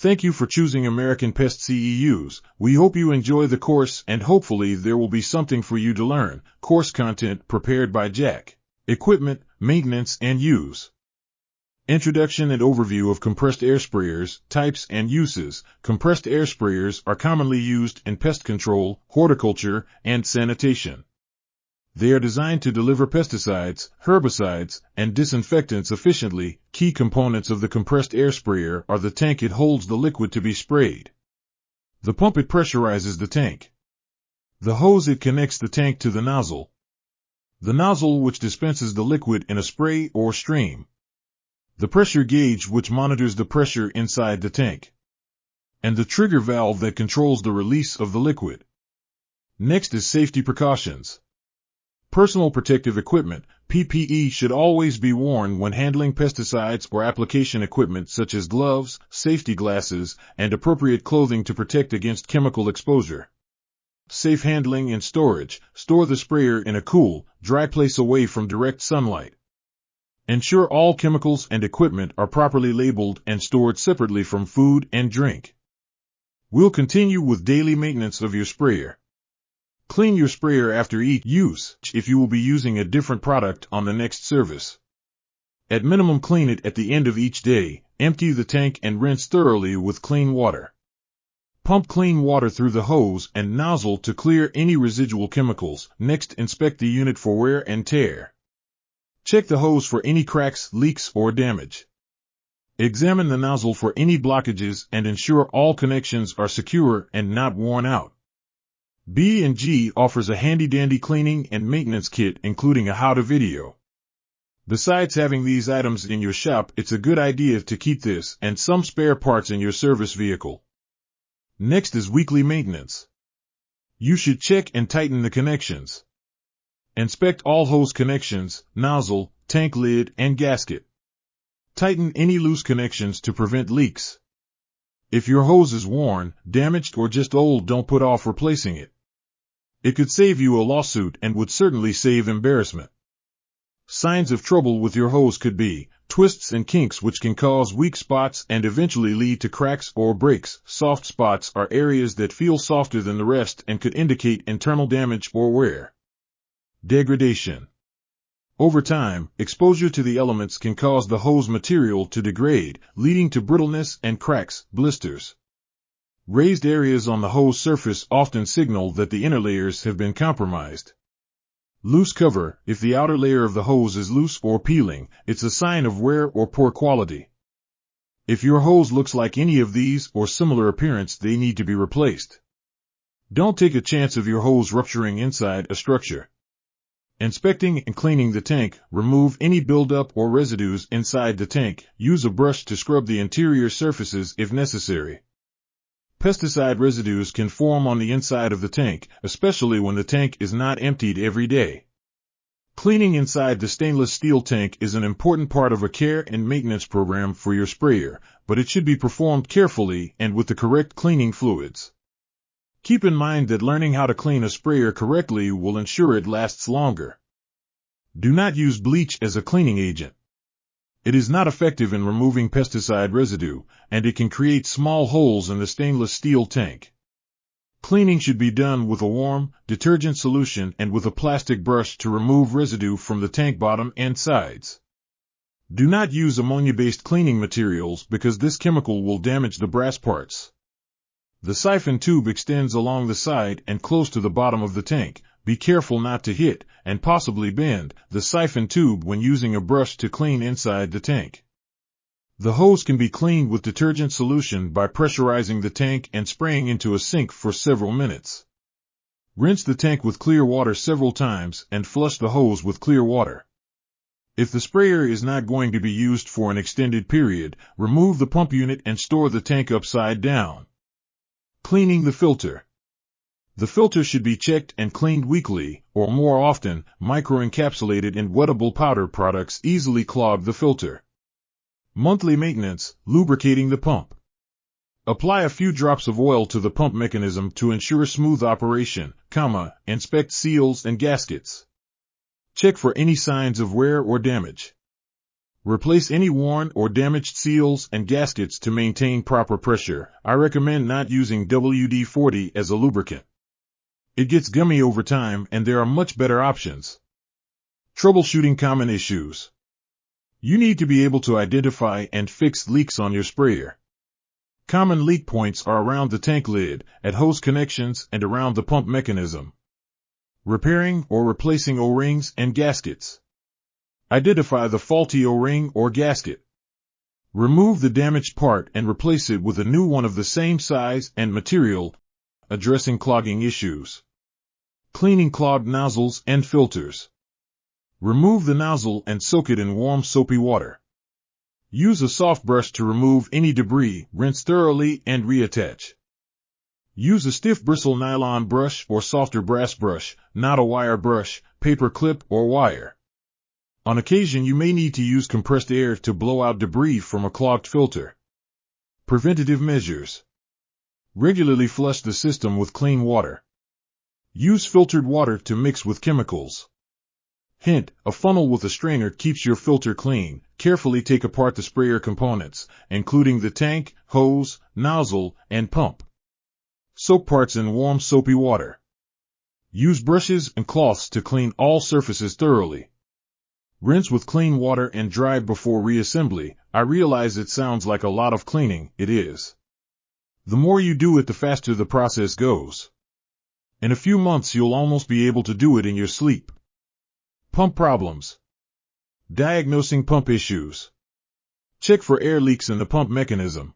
Thank you for choosing American Pest CEUs. We hope you enjoy the course and hopefully there will be something for you to learn. Course content prepared by Jack. Equipment, maintenance and use. Introduction and overview of compressed air sprayers, types and uses. Compressed air sprayers are commonly used in pest control, horticulture, and sanitation. They are designed to deliver pesticides, herbicides, and disinfectants efficiently. Key components of the compressed air sprayer are the tank it holds the liquid to be sprayed, the pump it pressurizes the tank, the hose it connects the tank to the nozzle, the nozzle which dispenses the liquid in a spray or stream, the pressure gauge which monitors the pressure inside the tank, and the trigger valve that controls the release of the liquid. Next is safety precautions. Personal protective equipment, PPE, should always be worn when handling pesticides or application equipment such as gloves, safety glasses, and appropriate clothing to protect against chemical exposure. Safe handling and storage. Store the sprayer in a cool, dry place away from direct sunlight. Ensure all chemicals and equipment are properly labeled and stored separately from food and drink. We'll continue with daily maintenance of your sprayer. Clean your sprayer after each use if you will be using a different product on the next service. At minimum, clean it at the end of each day. Empty the tank and rinse thoroughly with clean water. Pump clean water through the hose and nozzle to clear any residual chemicals. Next, inspect the unit for wear and tear. Check the hose for any cracks, leaks, or damage. Examine the nozzle for any blockages and ensure all connections are secure and not worn out. B&G offers a handy-dandy cleaning and maintenance kit including a how-to video. Besides having these items in your shop, it's a good idea to keep this and some spare parts in your service vehicle. Next is weekly maintenance. You should check and tighten the connections. Inspect all hose connections, nozzle, tank lid, and gasket. Tighten any loose connections to prevent leaks. If your hose is worn, damaged, or just old, don't put off replacing it. It could save you a lawsuit and would certainly save embarrassment. Signs of trouble with your hose could be twists and kinks, which can cause weak spots and eventually lead to cracks or breaks. Soft spots are areas that feel softer than the rest and could indicate internal damage or wear. Degradation. Over time, exposure to the elements can cause the hose material to degrade, leading to brittleness and cracks, blisters. Raised areas on the hose surface often signal that the inner layers have been compromised. Loose cover. If the outer layer of the hose is loose or peeling, it's a sign of wear or poor quality. If your hose looks like any of these or similar appearance, they need to be replaced. Don't take a chance of your hose rupturing inside a structure. Inspecting and cleaning the tank. Remove any buildup or residues inside the tank. Use a brush to scrub the interior surfaces if necessary. Pesticide residues can form on the inside of the tank, especially when the tank is not emptied every day. Cleaning inside the stainless steel tank is an important part of a care and maintenance program for your sprayer, but it should be performed carefully and with the correct cleaning fluids. Keep in mind that learning how to clean a sprayer correctly will ensure it lasts longer. Do not use bleach as a cleaning agent. It is not effective in removing pesticide residue, and it can create small holes in the stainless steel tank. Cleaning should be done with a warm, detergent solution and with a plastic brush to remove residue from the tank bottom and sides. Do not use ammonia-based cleaning materials because this chemical will damage the brass parts. The siphon tube extends along the side and close to the bottom of the tank. Be careful not to hit, and possibly bend, the siphon tube when using a brush to clean inside the tank. The hose can be cleaned with detergent solution by pressurizing the tank and spraying into a sink for several minutes. Rinse the tank with clear water several times and flush the hose with clear water. If the sprayer is not going to be used for an extended period, remove the pump unit and store the tank upside down. Cleaning the filter. The filter should be checked and cleaned weekly, or more often. Microencapsulated and wettable powder products easily clog the filter. Monthly maintenance. Lubricating the pump. Apply a few drops of oil to the pump mechanism to ensure smooth operation, inspect seals and gaskets. Check for any signs of wear or damage. Replace any worn or damaged seals and gaskets to maintain proper pressure. I recommend not using WD-40 as a lubricant. It gets gummy over time and there are much better options. Troubleshooting common issues. You need to be able to identify and fix leaks on your sprayer. Common leak points are around the tank lid, at hose connections, and around the pump mechanism. Repairing or replacing O-rings and gaskets. Identify the faulty O-ring or gasket. Remove the damaged part and replace it with a new one of the same size and material, addressing clogging issues. Cleaning clogged nozzles and filters. Remove the nozzle and soak it in warm soapy water. Use a soft brush to remove any debris, rinse thoroughly, and reattach. Use a stiff bristle nylon brush or softer brass brush, not a wire brush, paper clip, or wire. On occasion you may need to use compressed air to blow out debris from a clogged filter. Preventative measures. Regularly flush the system with clean water. Use filtered water to mix with chemicals. Hint: a funnel with a strainer keeps your filter clean. Carefully take apart the sprayer components, including the tank, hose, nozzle, and pump. Soak parts in warm soapy water. Use brushes and cloths to clean all surfaces thoroughly. Rinse with clean water and dry before reassembly. I realize it sounds like a lot of cleaning. It is. The more you do it, the faster the process goes. In a few months you'll almost be able to do it in your sleep. Pump problems. Diagnosing pump issues. Check for air leaks in the pump mechanism.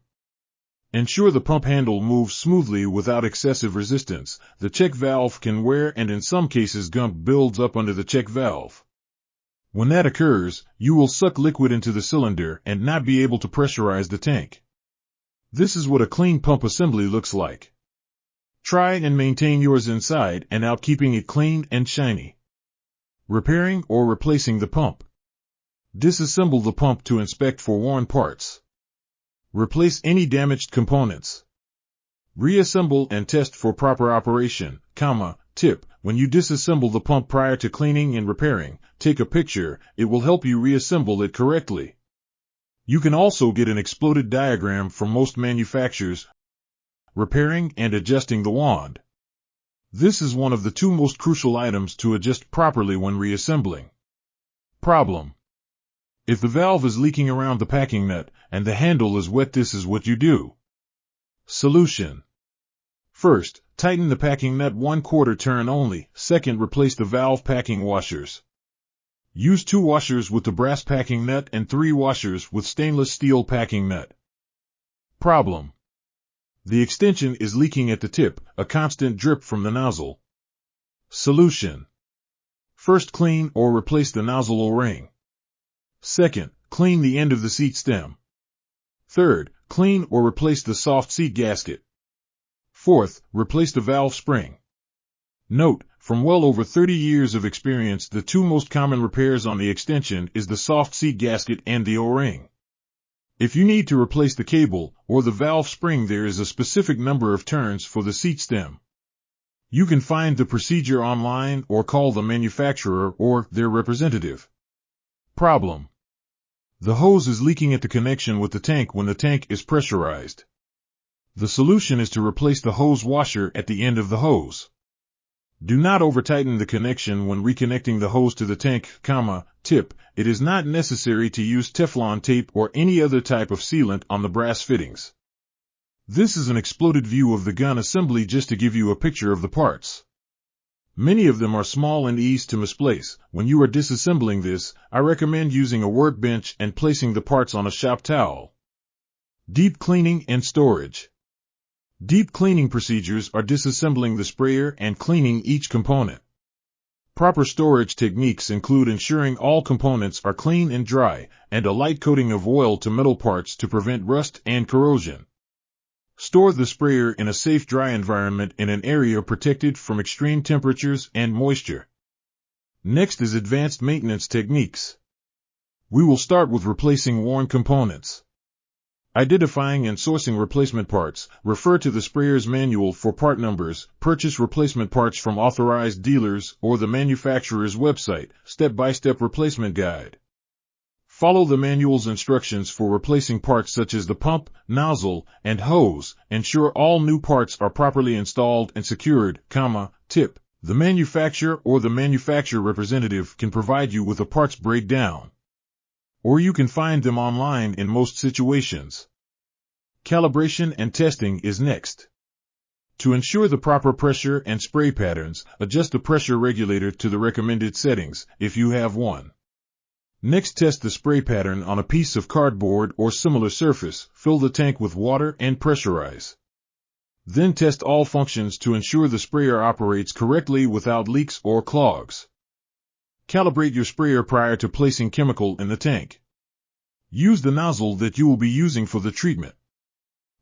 Ensure the pump handle moves smoothly without excessive resistance. The check valve can wear and in some cases gunk builds up under the check valve. When that occurs, you will suck liquid into the cylinder and not be able to pressurize the tank. This is what a clean pump assembly looks like. Try and maintain yours inside and out, keeping it clean and shiny. Repairing or replacing the pump. Disassemble the pump to inspect for worn parts. Replace any damaged components. Reassemble and test for proper operation. Tip: when you disassemble the pump prior to cleaning and repairing, take a picture. It will help you reassemble it correctly. You can also get an exploded diagram from most manufacturers. Repairing and adjusting the wand. This is one of the two most crucial items to adjust properly when reassembling. Problem: if the valve is leaking around the packing nut and the handle is wet, this is what you do. Solution: first, tighten the packing nut 1/4 turn only. Second, replace the valve packing washers. Use 2 washers with the brass packing nut and 3 washers with stainless steel packing nut. Problem: the extension is leaking at the tip, a constant drip from the nozzle. Solution: first, clean or replace the nozzle O-ring. Second, clean the end of the seat stem. Third, clean or replace the soft seat gasket. Fourth, replace the valve spring. Note: from well over 30 years of experience, the two most common repairs on the extension is the soft seat gasket and the O-ring. If you need to replace the cable or the valve spring, there is a specific number of turns for the seat stem. You can find the procedure online or call the manufacturer or their representative. Problem: the hose is leaking at the connection with the tank when the tank is pressurized. The solution is to replace the hose washer at the end of the hose. Do not over-tighten the connection when reconnecting the hose to the tank, Tip: it is not necessary to use Teflon tape or any other type of sealant on the brass fittings. This is an exploded view of the gun assembly just to give you a picture of the parts. Many of them are small and easy to misplace. When you are disassembling this, I recommend using a workbench and placing the parts on a shop towel. Deep cleaning and storage. Deep cleaning procedures are disassembling the sprayer and cleaning each component. Proper storage techniques include ensuring all components are clean and dry, and a light coating of oil to metal parts to prevent rust and corrosion. Store the sprayer in a safe, dry environment in an area protected from extreme temperatures and moisture. Next is advanced maintenance techniques. We will start with replacing worn components. Identifying and sourcing replacement parts. Refer to the sprayer's manual for part numbers. Purchase replacement parts from authorized dealers or the manufacturer's website. Step-by-step replacement guide. Follow the manual's instructions for replacing parts such as the pump, nozzle, and hose. Ensure all new parts are properly installed and secured, Tip. The manufacturer or the manufacturer representative can provide you with a parts breakdown, or you can find them online in most situations. Calibration and testing is next. To ensure the proper pressure and spray patterns, adjust the pressure regulator to the recommended settings, if you have one. Next, test the spray pattern on a piece of cardboard or similar surface. Fill the tank with water and pressurize. Then test all functions to ensure the sprayer operates correctly without leaks or clogs. Calibrate your sprayer prior to placing chemical in the tank. Use the nozzle that you will be using for the treatment.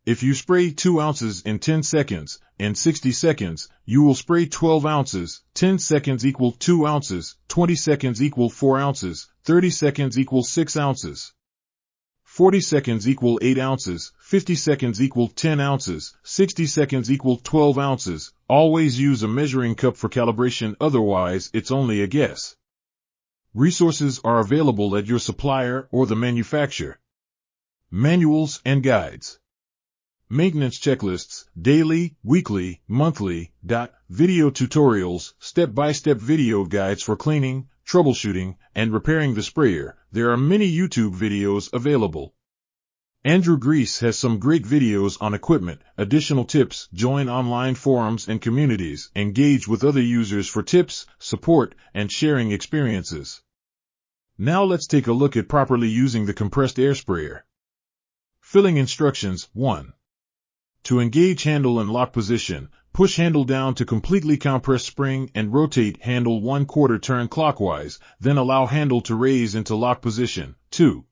If you spray 2 ounces in 10 seconds, in 60 seconds, you will spray 12 ounces, 10 seconds equal 2 ounces, 20 seconds equal 4 ounces, 30 seconds equal 6 ounces. 40 seconds equal 8 ounces, 50 seconds equal 10 ounces, 60 seconds equal 12 ounces. Always use a measuring cup for calibration, otherwise it's only a guess. Resources are available at your supplier or the manufacturer. Manuals and guides. Maintenance checklists, daily, weekly, monthly, video tutorials, step-by-step video guides for cleaning, troubleshooting, and repairing the sprayer. There are many YouTube videos available. Andrew Grease has some great videos on equipment, additional tips, join online forums and communities, engage with other users for tips, support, and sharing experiences. Now let's take a look at properly using the compressed air sprayer. Filling instructions. 1. To engage handle and lock position, push handle down to completely compress spring and rotate handle 1/4 turn clockwise, then allow handle to raise into lock position. 2.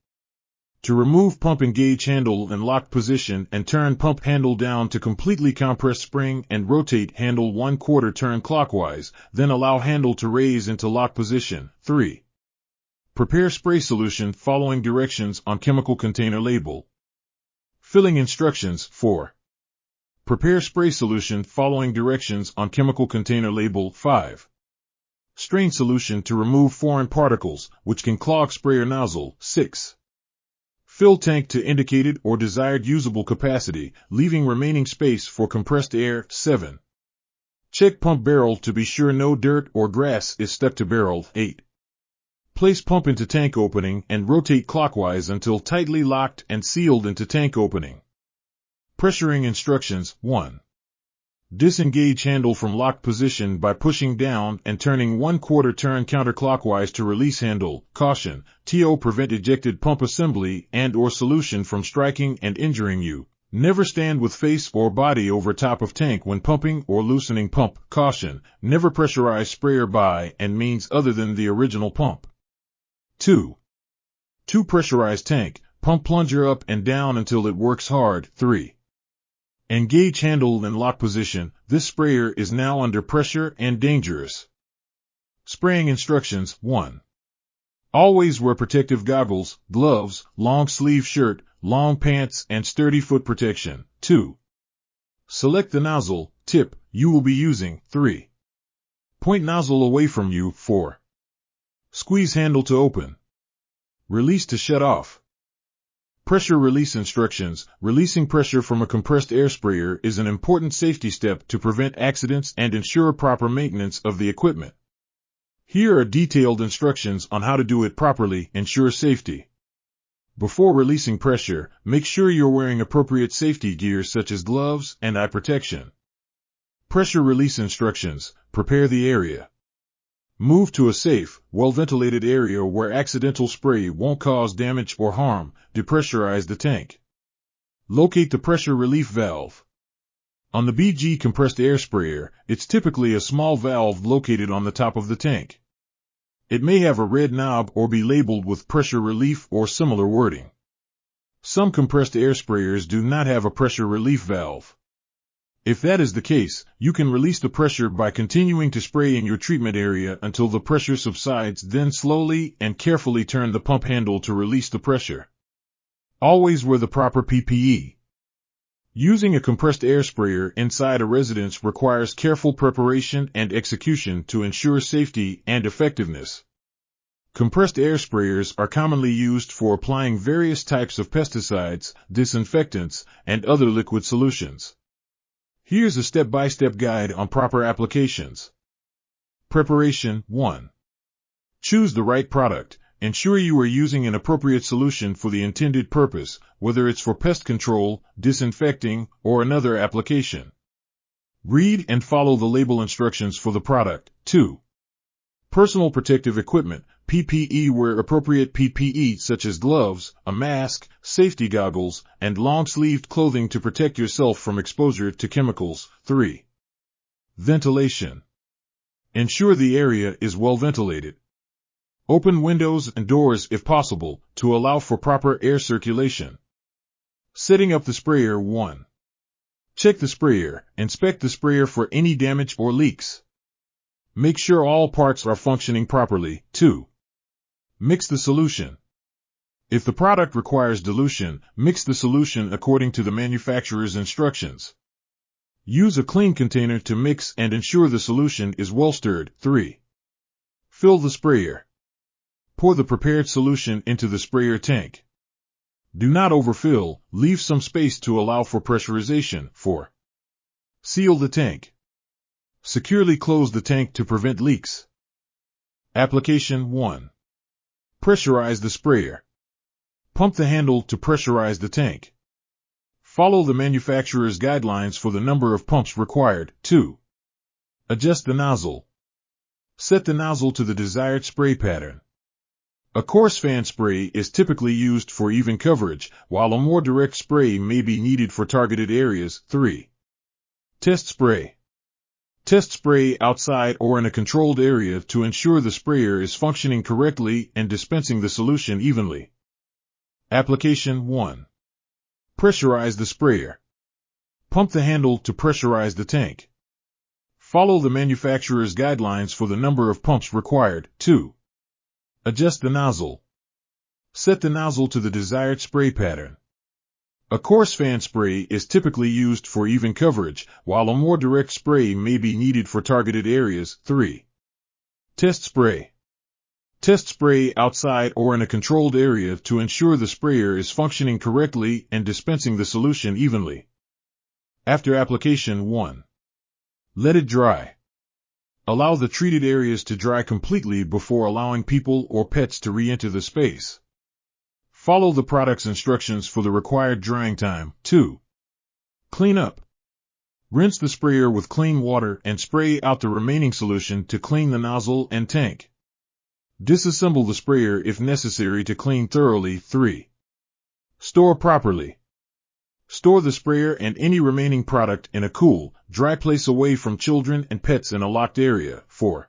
To remove pump, engage handle in locked position and turn pump handle down to completely compress spring and rotate handle 1/4 turn clockwise, then allow handle to raise into lock position. 3. Prepare spray solution following directions on chemical container label. Filling instructions. 4. Prepare spray solution following directions on chemical container label. 5. Strain solution to remove foreign particles, which can clog sprayer nozzle. 6. Fill tank to indicated or desired usable capacity, leaving remaining space for compressed air. 7. Check pump barrel to be sure no dirt or grass is stuck to barrel. 8. Place pump into tank opening and rotate clockwise until tightly locked and sealed into tank opening. Pressuring instructions. 1. Disengage handle from locked position by pushing down and turning 1/4 turn counterclockwise to release handle. Caution: TO prevent ejected pump assembly and or solution from striking and injuring you. Never stand with face or body over top of tank when pumping or loosening pump. Caution: never pressurize sprayer by and means other than the original pump. 2. To pressurize tank, pump plunger up and down until it works hard. 3. Engage handle in lock position. This sprayer is now under pressure and dangerous. Spraying instructions. 1. Always wear protective goggles, gloves, long sleeve shirt, long pants, and sturdy foot protection. 2. Select the nozzle, tip, you will be using. 3. Point nozzle away from you. 4. Squeeze handle to open. Release to shut off. Pressure release instructions. Releasing pressure from a compressed air sprayer is an important safety step to prevent accidents and ensure proper maintenance of the equipment. Here are detailed instructions on how to do it properly. Ensure safety. Before releasing pressure, make sure you're wearing appropriate safety gear such as gloves and eye protection. Pressure release instructions. Prepare the area. Move to a safe, well-ventilated area where accidental spray won't cause damage or harm. Depressurize the tank. Locate the pressure relief valve. On the BG compressed air sprayer, it's typically a small valve located on the top of the tank. It may have a red knob or be labeled with pressure relief or similar wording. Some compressed air sprayers do not have a pressure relief valve. If that is the case, you can release the pressure by continuing to spray in your treatment area until the pressure subsides, then slowly and carefully turn the pump handle to release the pressure. Always wear the proper PPE. Using a compressed air sprayer inside a residence requires careful preparation and execution to ensure safety and effectiveness. Compressed air sprayers are commonly used for applying various types of pesticides, disinfectants, and other liquid solutions. Here's a step-by-step guide on proper applications. Preparation 1. Choose the right product. Ensure you are using an appropriate solution for the intended purpose, whether it's for pest control, disinfecting, or another application. Read and follow the label instructions for the product. 2. Personal protective equipment, PPE. Wear appropriate PPE such as gloves, a mask, safety goggles, and long-sleeved clothing to protect yourself from exposure to chemicals. 3. Ventilation. Ensure the area is well ventilated. Open windows and doors if possible to allow for proper air circulation. Setting up the sprayer. 1. Check the sprayer. Inspect the sprayer for any damage or leaks. Make sure all parts are functioning properly. 2. Mix the solution. If the product requires dilution, mix the solution according to the manufacturer's instructions. Use a clean container to mix and ensure the solution is well stirred. 3. Fill the sprayer. Pour the prepared solution into the sprayer tank. Do not overfill, leave some space to allow for pressurization. 4. Seal the tank. Securely close the tank to prevent leaks. Application 1. Pressurize the sprayer. Pump the handle to pressurize the tank. Follow the manufacturer's guidelines for the number of pumps required. 2. Adjust the nozzle. Set the nozzle to the desired spray pattern. A coarse fan spray is typically used for even coverage, while a more direct spray may be needed for targeted areas. 3. Test spray. Test spray outside or in a controlled area to ensure the sprayer is functioning correctly and dispensing the solution evenly. Application 1. Pressurize the sprayer. Pump the handle to pressurize the tank. Follow the manufacturer's guidelines for the number of pumps required. 2. Adjust the nozzle. Set the nozzle to the desired spray pattern. A coarse fan spray is typically used for even coverage, while a more direct spray may be needed for targeted areas. 3. Test spray. Test spray outside or in a controlled area to ensure the sprayer is functioning correctly and dispensing the solution evenly. After application 1. Let it dry. Allow the treated areas to dry completely before allowing people or pets to re-enter the space. Follow the product's instructions for the required drying time. 2. Clean up. Rinse the sprayer with clean water and spray out the remaining solution to clean the nozzle and tank. Disassemble the sprayer if necessary to clean thoroughly. 3. Store properly. Store the sprayer and any remaining product in a cool, dry place away from children and pets in a locked area. 4.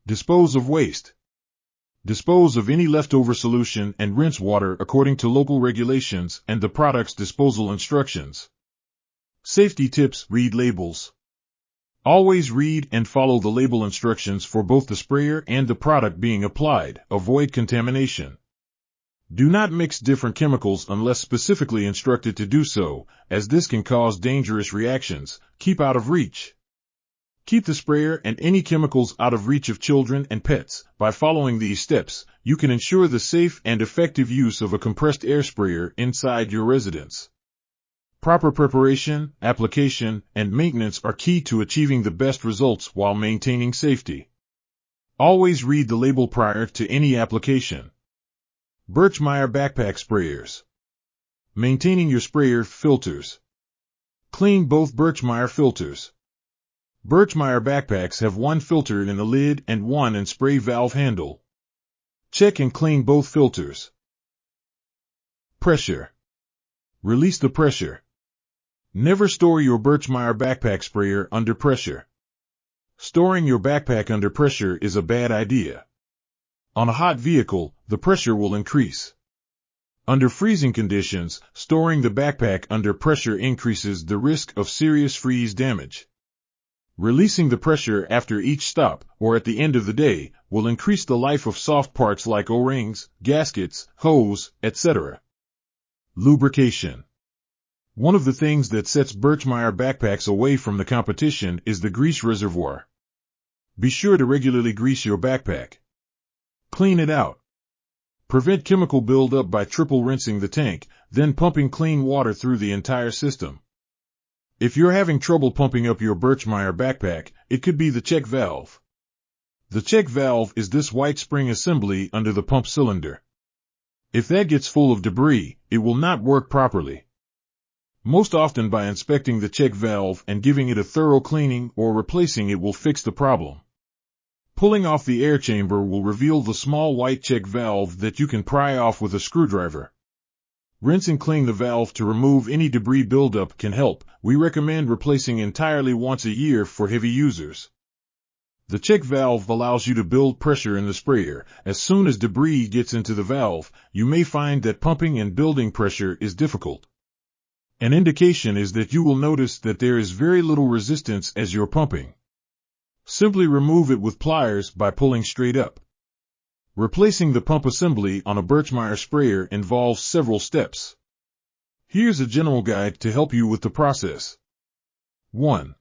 Dispose of waste. Dispose of any leftover solution and rinse water according to local regulations and the product's disposal instructions. Safety tips. Read labels. Always read and follow the label instructions for both the sprayer and the product being applied. Avoid contamination. Do not mix different chemicals unless specifically instructed to do so, as this can cause dangerous reactions. Keep out of reach. Keep the sprayer and any chemicals out of reach of children and pets. By following these steps, you can ensure the safe and effective use of a compressed air sprayer inside your residence. Proper preparation, application, and maintenance are key to achieving the best results while maintaining safety. Always read the label prior to any application. Birchmeier backpack sprayers. Maintaining your sprayer filters. Clean both Birchmeier filters. Birchmeier backpacks have one filter in the lid and one in spray valve handle. Check and clean both filters. Pressure. Release the pressure. Never store your Birchmeier backpack sprayer under pressure. Storing your backpack under pressure is a bad idea. On a hot vehicle, the pressure will increase. Under freezing conditions, storing the backpack under pressure increases the risk of serious freeze damage. Releasing the pressure after each stop, or at the end of the day, will increase the life of soft parts like O-rings, gaskets, hose, etc. Lubrication. One of the things that sets Birchmeier backpacks away from the competition is the grease reservoir. Be sure to regularly grease your backpack. Clean it out. Prevent chemical buildup by triple rinsing the tank, then pumping clean water through the entire system. If you're having trouble pumping up your Birchmeier backpack, it could be the check valve. The check valve is this white spring assembly under the pump cylinder. If that gets full of debris, it will not work properly. Most often by inspecting the check valve and giving it a thorough cleaning or replacing it will fix the problem. Pulling off the air chamber will reveal the small white check valve that you can pry off with a screwdriver. Rinse and clean the valve to remove any debris buildup can help. We recommend replacing entirely once a year for heavy users. The check valve allows you to build pressure in the sprayer. As soon as debris gets into the valve, you may find that pumping and building pressure is difficult. An indication is that you will notice that there is very little resistance as you're pumping. Simply remove it with pliers by pulling straight up. Replacing the pump assembly on a Birchmeier sprayer involves several steps. Here's a general guide to help you with the process. 1.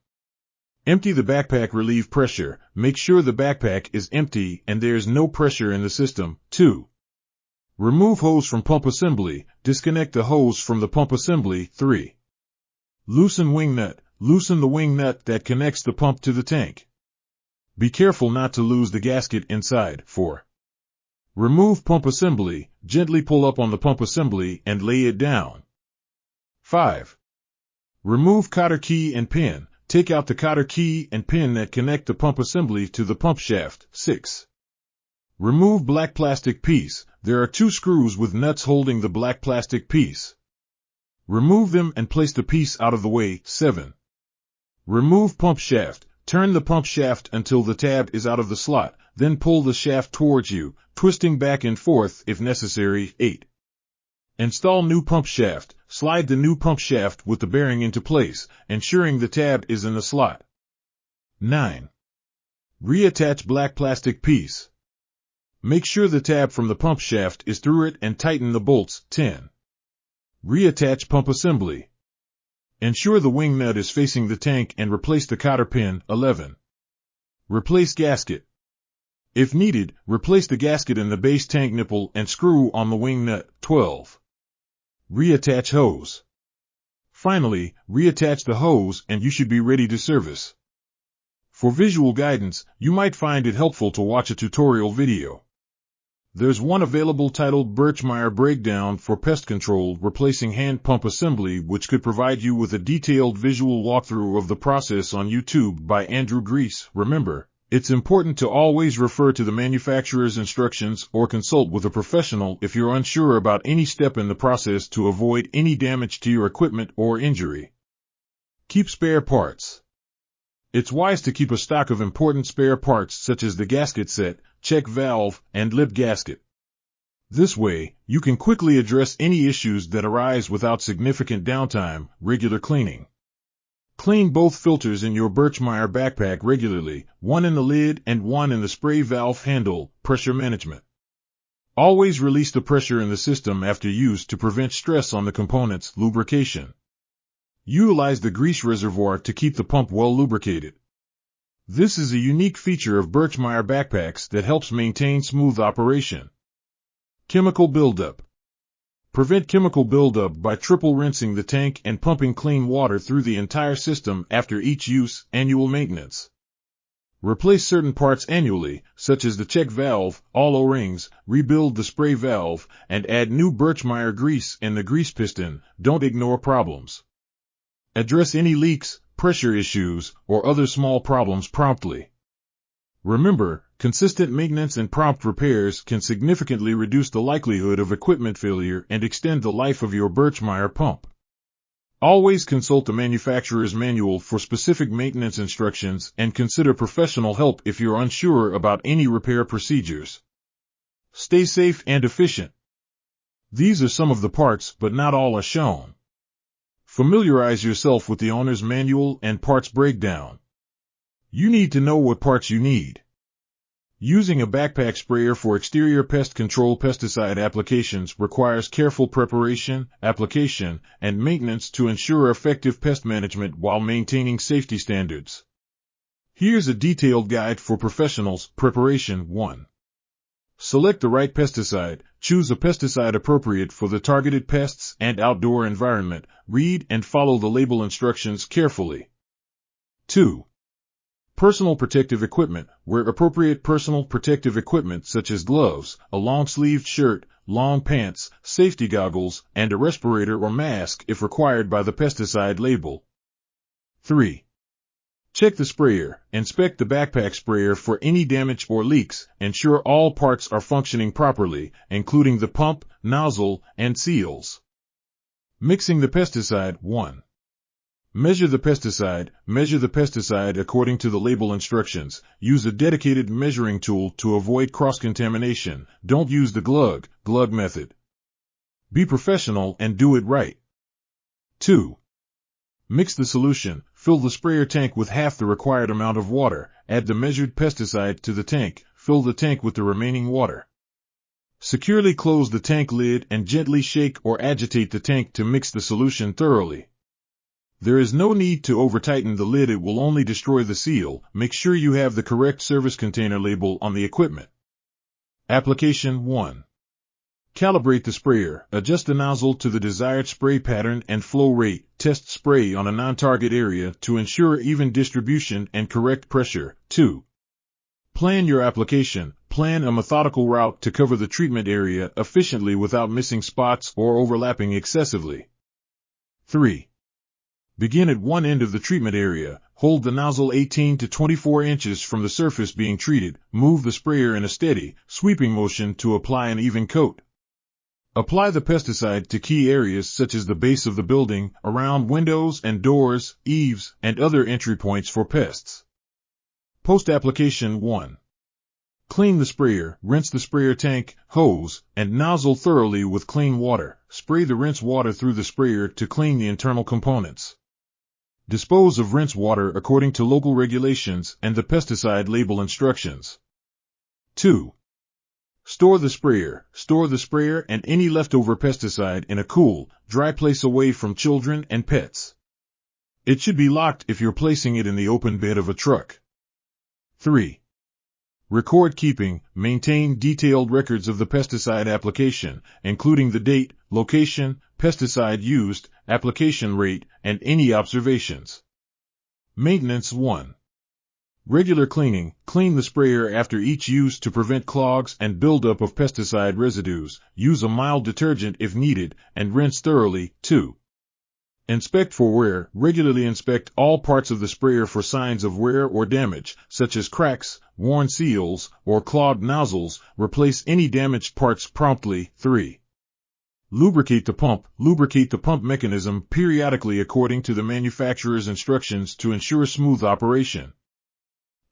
Empty the backpack. Relieve pressure. Make sure the backpack is empty and there is no pressure in the system. 2. Remove hose from pump assembly. Disconnect the hose from the pump assembly. 3. Loosen wing nut. Loosen the wing nut that connects the pump to the tank. Be careful not to lose the gasket inside. 4. Remove pump assembly. Gently pull up on the pump assembly and lay it down. 5. Remove cotter key and pin. Take out the cotter key and pin that connect the pump assembly to the pump shaft. 6. Remove black plastic piece. There are 2 screws with nuts holding the black plastic piece. Remove them and place the piece out of the way. 7. Remove pump shaft. Turn the pump shaft until the tab is out of the slot, then pull the shaft towards you, twisting back and forth if necessary. 8. Install new pump shaft. Slide the new pump shaft with the bearing into place, ensuring the tab is in the slot. 9. Reattach black plastic piece. Make sure the tab from the pump shaft is through it and tighten the bolts. 10. Reattach pump assembly. Ensure the wing nut is facing the tank and replace the cotter pin. 11. Replace gasket. If needed, replace the gasket in the base tank nipple and screw on the wing nut. 12. Reattach hose. Finally, reattach the hose and you should be ready to service. For visual guidance, you might find it helpful to watch a tutorial video. There's one available titled Birchmeier Breakdown for Pest Control Replacing Hand Pump Assembly, which could provide you with a detailed visual walkthrough of the process on YouTube by Andrew Grease. Remember, it's important to always refer to the manufacturer's instructions or consult with a professional if you're unsure about any step in the process to avoid any damage to your equipment or injury. Keep spare parts. It's wise to keep a stock of important spare parts such as the gasket set, check valve, and lip gasket. This way, you can quickly address any issues that arise without significant downtime. Regular cleaning. Clean both filters in your Birchmeier backpack regularly, one in the lid and one in the spray valve handle. Pressure management. Always release the pressure in the system after use to prevent stress on the components. Lubrication. Utilize the grease reservoir to keep the pump well lubricated. This is a unique feature of Birchmeier backpacks that helps maintain smooth operation. Chemical buildup. Prevent chemical buildup by triple rinsing the tank and pumping clean water through the entire system after each use. Annual maintenance. Replace certain parts annually, such as the check valve, all O-rings, rebuild the spray valve, and add new Birchmeier grease in the grease piston. Don't ignore problems. Address any leaks, pressure issues, or other small problems promptly. Remember, consistent maintenance and prompt repairs can significantly reduce the likelihood of equipment failure and extend the life of your Birchmeier pump. Always consult the manufacturer's manual for specific maintenance instructions and consider professional help if you're unsure about any repair procedures. Stay safe and efficient. These are some of the parts, but not all are shown. Familiarize yourself with the owner's manual and parts breakdown. You need to know what parts you need. Using a backpack sprayer for exterior pest control pesticide applications requires careful preparation, application, and maintenance to ensure effective pest management while maintaining safety standards. Here's a detailed guide for professionals. Preparation. 1. Select the right pesticide. Choose a pesticide appropriate for the targeted pests and outdoor environment. Read and follow the label instructions carefully. 2. Personal protective equipment. Wear appropriate personal protective equipment such as gloves, a long-sleeved shirt, long pants, safety goggles, and a respirator or mask if required by the pesticide label. 3. Check the sprayer. Inspect the backpack sprayer for any damage or leaks. Ensure all parts are functioning properly, including the pump, nozzle, and seals. Mixing the pesticide. 1. Measure the pesticide. Measure the pesticide according to the label instructions. Use a dedicated measuring tool to avoid cross-contamination. Don't use the glug method. Be professional and do it right. 2. Mix the solution. Fill the sprayer tank with half the required amount of water. Add the measured pesticide to the tank. Fill the tank with the remaining water. Securely close the tank lid and gently shake or agitate the tank to mix the solution thoroughly. There is no need to over-tighten the lid, it will only destroy the seal. Make sure you have the correct service container label on the equipment. Application 1. Calibrate the sprayer. Adjust the nozzle to the desired spray pattern and flow rate. Test spray on a non-target area to ensure even distribution and correct pressure. 2. Plan your application. Plan a methodical route to cover the treatment area efficiently without missing spots or overlapping excessively. 3. Begin at one end of the treatment area. Hold the nozzle 18 to 24 inches from the surface being treated. Move the sprayer in a steady, sweeping motion to apply an even coat. Apply the pesticide to key areas such as the base of the building, around windows and doors, eaves, and other entry points for pests. Post-application 1. Clean the sprayer. Rinse the sprayer tank, hose, and nozzle thoroughly with clean water. Spray the rinse water through the sprayer to clean the internal components. Dispose of rinse water according to local regulations and the pesticide label instructions. 2. Store the sprayer. Store the sprayer and any leftover pesticide in a cool, dry place away from children and pets. It should be locked if you're placing it in the open bed of a truck. 3. Record keeping. Maintain detailed records of the pesticide application, including the date, location, pesticide used, application rate, and any observations. Maintenance 1. Regular cleaning. Clean the sprayer after each use to prevent clogs and buildup of pesticide residues. Use a mild detergent if needed, and rinse thoroughly. 2. Inspect for wear. Regularly inspect all parts of the sprayer for signs of wear or damage, such as cracks, worn seals, or clogged nozzles. Replace any damaged parts promptly. 3. Lubricate the pump. Lubricate the pump mechanism periodically according to the manufacturer's instructions to ensure smooth operation.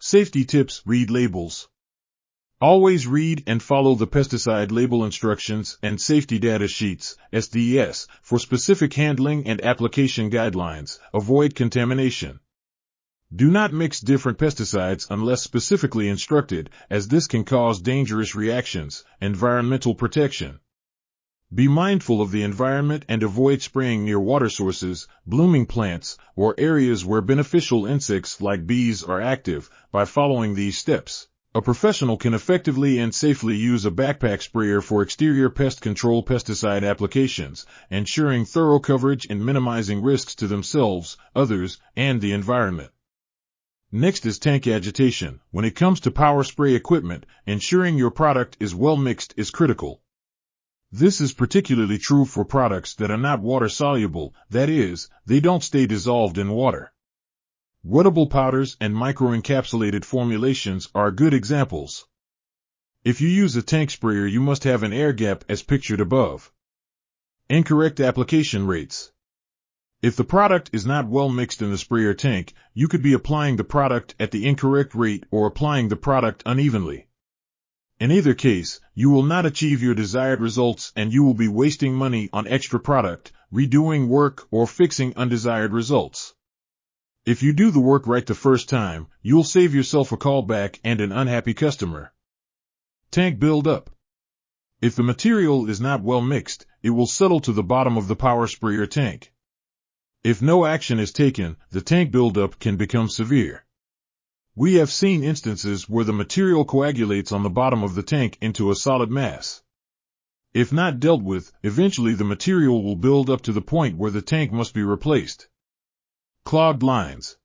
Safety tips. Read labels. Always read and follow the pesticide label instructions and safety data sheets, SDS, for specific handling and application guidelines. Avoid contamination. Do not mix different pesticides unless specifically instructed, as this can cause dangerous reactions. Environmental protection. Be mindful of the environment and avoid spraying near water sources, blooming plants, or areas where beneficial insects like bees are active. By following these steps, a professional can effectively and safely use a backpack sprayer for exterior pest control pesticide applications, ensuring thorough coverage and minimizing risks to themselves, others, and the environment. Next is tank agitation. When it comes to power spray equipment, ensuring your product is well mixed is critical. This is particularly true for products that are not water-soluble, that is, they don't stay dissolved in water. Wettable powders and microencapsulated formulations are good examples. If you use a tank sprayer, you must have an air gap as pictured above. Incorrect application rates. If the product is not well mixed in the sprayer tank, you could be applying the product at the incorrect rate or applying the product unevenly. In either case, you will not achieve your desired results and you will be wasting money on extra product, redoing work, or fixing undesired results. If you do the work right the first time, you'll save yourself a callback and an unhappy customer. Tank buildup. If the material is not well mixed, it will settle to the bottom of the power sprayer tank. If no action is taken, the tank buildup can become severe. We have seen instances where the material coagulates on the bottom of the tank into a solid mass. If not dealt with, eventually the material will build up to the point where the tank must be replaced. Clogged lines.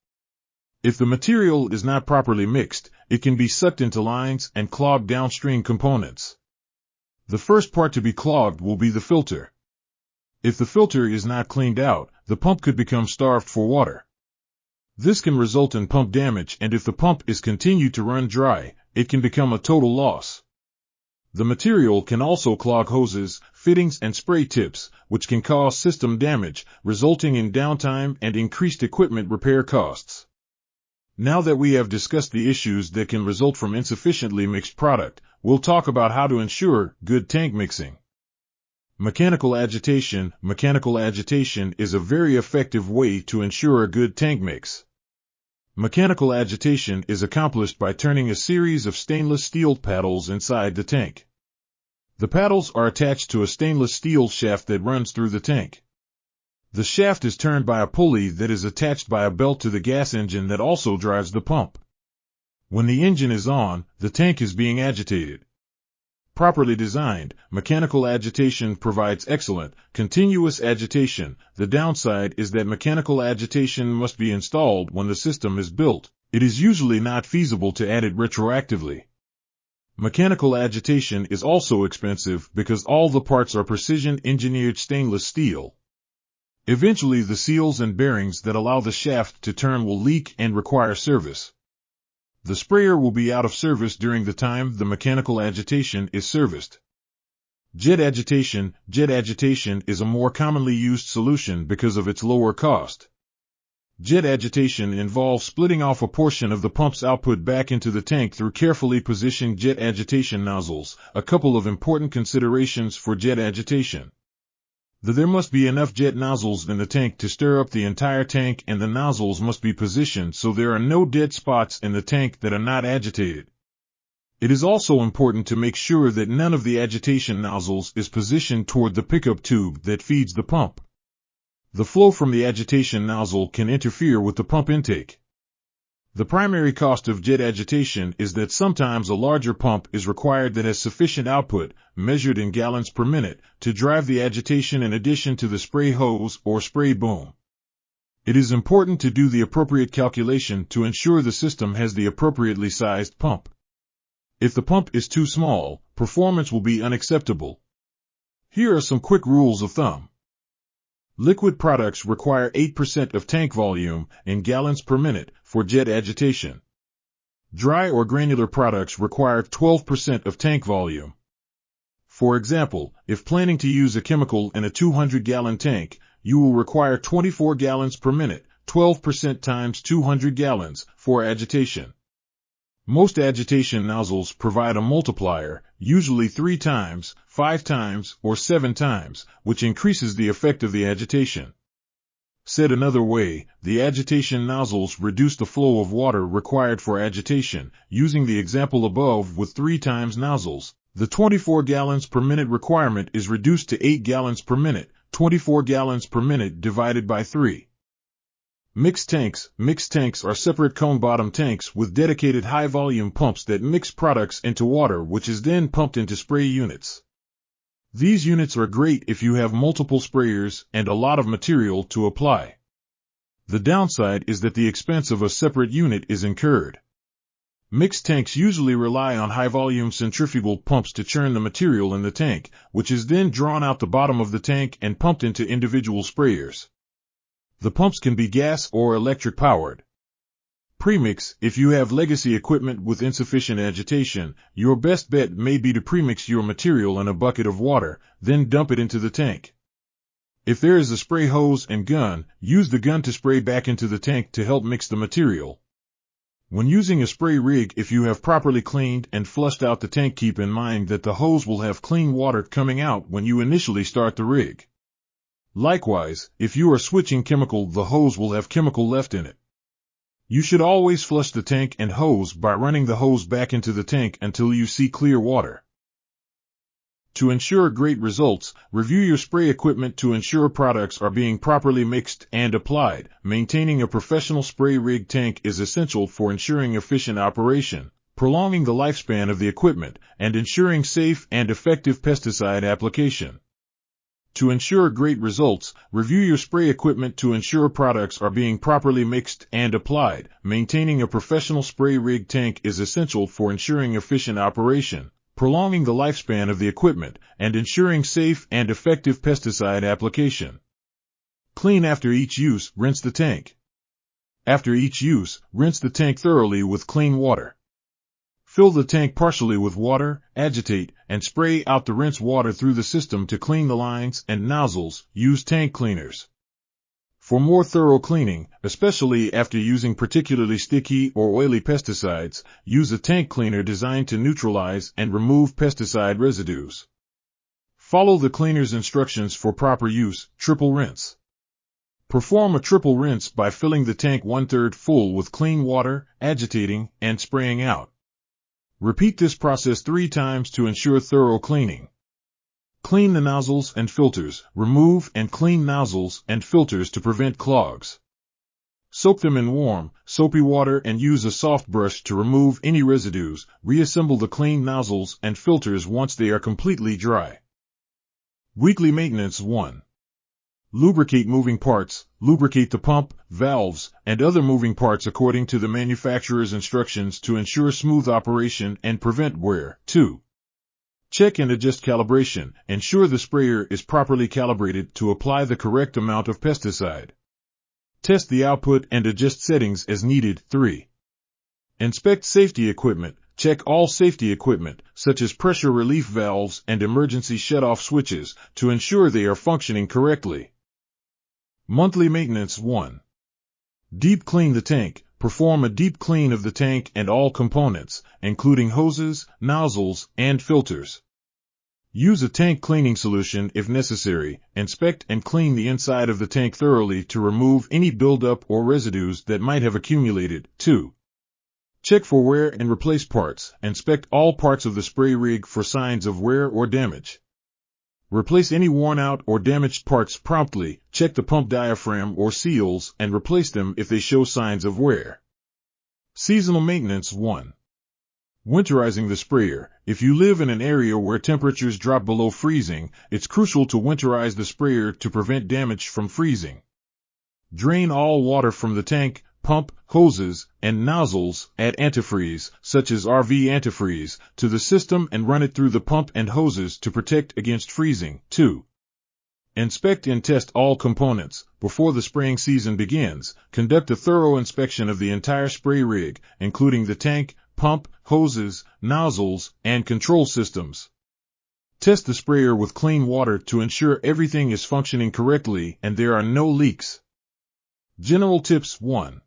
If the material is not properly mixed, it can be sucked into lines and clog downstream components. The first part to be clogged will be the filter. If the filter is not cleaned out, the pump could become starved for water. This can result in pump damage, and if the pump is continued to run dry, it can become a total loss. The material can also clog hoses, fittings, and spray tips, which can cause system damage, resulting in downtime and increased equipment repair costs. Now that we have discussed the issues that can result from insufficiently mixed product, we'll talk about how to ensure good tank mixing. Mechanical agitation. Mechanical agitation is a very effective way to ensure a good tank mix. Mechanical agitation is accomplished by turning a series of stainless steel paddles inside the tank. The paddles are attached to a stainless steel shaft that runs through the tank. The shaft is turned by a pulley that is attached by a belt to the gas engine that also drives the pump. When the engine is on, the tank is being agitated. Properly designed, mechanical agitation provides excellent, continuous agitation. The downside is that mechanical agitation must be installed when the system is built. It is usually not feasible to add it retroactively. Mechanical agitation is also expensive because all the parts are precision-engineered stainless steel. Eventually, the seals and bearings that allow the shaft to turn will leak and require service. The sprayer will be out of service during the time the mechanical agitation is serviced. Jet agitation. Jet agitation is a more commonly used solution because of its lower cost. Jet agitation involves splitting off a portion of the pump's output back into the tank through carefully positioned jet agitation nozzles. A couple of important considerations for jet agitation. There must be enough jet nozzles in the tank to stir up the entire tank, and the nozzles must be positioned so there are no dead spots in the tank that are not agitated. It is also important to make sure that none of the agitation nozzles is positioned toward the pickup tube that feeds the pump. The flow from the agitation nozzle can interfere with the pump intake. The primary cost of jet agitation is that sometimes a larger pump is required that has sufficient output, measured in gallons per minute, to drive the agitation in addition to the spray hose or spray boom. It is important to do the appropriate calculation to ensure the system has the appropriately sized pump. If the pump is too small, performance will be unacceptable. Here are some quick rules of thumb. Liquid products require 8% of tank volume in gallons per minute for jet agitation. Dry or granular products require 12% of tank volume. For example, if planning to use a chemical in a 200-gallon tank, you will require 24 gallons per minute, 12% times 200 gallons, for agitation. Most agitation nozzles provide a multiplier, usually 3 times, 5 times, or 7 times, which increases the effect of the agitation. Said another way, the agitation nozzles reduce the flow of water required for agitation. Using the example above with 3 times nozzles, the 24 gallons per minute requirement is reduced to 8 gallons per minute, 24 gallons per minute divided by 3. Mixed tanks. Mixed tanks are separate cone-bottom tanks with dedicated high-volume pumps that mix products into water, which is then pumped into spray units. These units are great if you have multiple sprayers and a lot of material to apply. The downside is that the expense of a separate unit is incurred. Mixed tanks usually rely on high-volume centrifugal pumps to churn the material in the tank, which is then drawn out the bottom of the tank and pumped into individual sprayers. The pumps can be gas or electric powered. Premix. If you have legacy equipment with insufficient agitation, your best bet may be to premix your material in a bucket of water, then dump it into the tank. If there is a spray hose and gun, use the gun to spray back into the tank to help mix the material. When using a spray rig, if you have properly cleaned and flushed out the tank, keep in mind that the hose will have clean water coming out when you initially start the rig. Likewise, if you are switching chemical, the hose will have chemical left in it. You should always flush the tank and hose by running the hose back into the tank until you see clear water. To ensure great results, review your spray equipment to ensure products are being properly mixed and applied. Maintaining a professional spray rig tank is essential for ensuring efficient operation, prolonging the lifespan of the equipment, and ensuring safe and effective pesticide application. To ensure great results, review your spray equipment to ensure products are being properly mixed and applied. Maintaining a professional spray rig tank is essential for ensuring efficient operation, prolonging the lifespan of the equipment, and ensuring safe and effective pesticide application. Clean after each use. Rinse the tank. After each use, rinse the tank thoroughly with clean water. Fill the tank partially with water, agitate, and spray out the rinse water through the system to clean the lines and nozzles. Use tank cleaners. For more thorough cleaning, especially after using particularly sticky or oily pesticides, use a tank cleaner designed to neutralize and remove pesticide residues. Follow the cleaner's instructions for proper use. Triple rinse. Perform a triple rinse by filling the tank 1/3 full with clean water, agitating, and spraying out. Repeat this process 3 times to ensure thorough cleaning. Clean the nozzles and filters. Remove and clean nozzles and filters to prevent clogs. Soak them in warm, soapy water and use a soft brush to remove any residues. Reassemble the clean nozzles and filters once they are completely dry. Weekly maintenance. 1. Lubricate moving parts. Lubricate the pump, valves, and other moving parts according to the manufacturer's instructions to ensure smooth operation and prevent wear. 2. Check and adjust calibration. Ensure the sprayer is properly calibrated to apply the correct amount of pesticide. Test the output and adjust settings as needed. 3. Inspect safety equipment. Check all safety equipment, such as pressure relief valves and emergency shutoff switches, to ensure they are functioning correctly. Monthly maintenance. 1. Deep clean the tank. Perform a deep clean of the tank and all components, including hoses, nozzles, and filters. Use a tank cleaning solution if necessary. Inspect and clean the inside of the tank thoroughly to remove any buildup or residues that might have accumulated. 2. Check for wear and replace parts. Inspect all parts of the spray rig for signs of wear or damage. Replace any worn out or damaged parts promptly. Check the pump diaphragm or seals and replace them if they show signs of wear. Seasonal maintenance. 1. Winterizing the sprayer. If you live in an area where temperatures drop below freezing, it's crucial to winterize the sprayer to prevent damage from freezing. Drain all water from the tank, pump, hoses, and nozzles. Add antifreeze, such as RV antifreeze, to the system and run it through the pump and hoses to protect against freezing. 2. Inspect and test all components. Before the spraying season begins, conduct a thorough inspection of the entire spray rig, including the tank, pump, hoses, nozzles, and control systems. Test the sprayer with clean water to ensure everything is functioning correctly and there are no leaks. General tips. 1.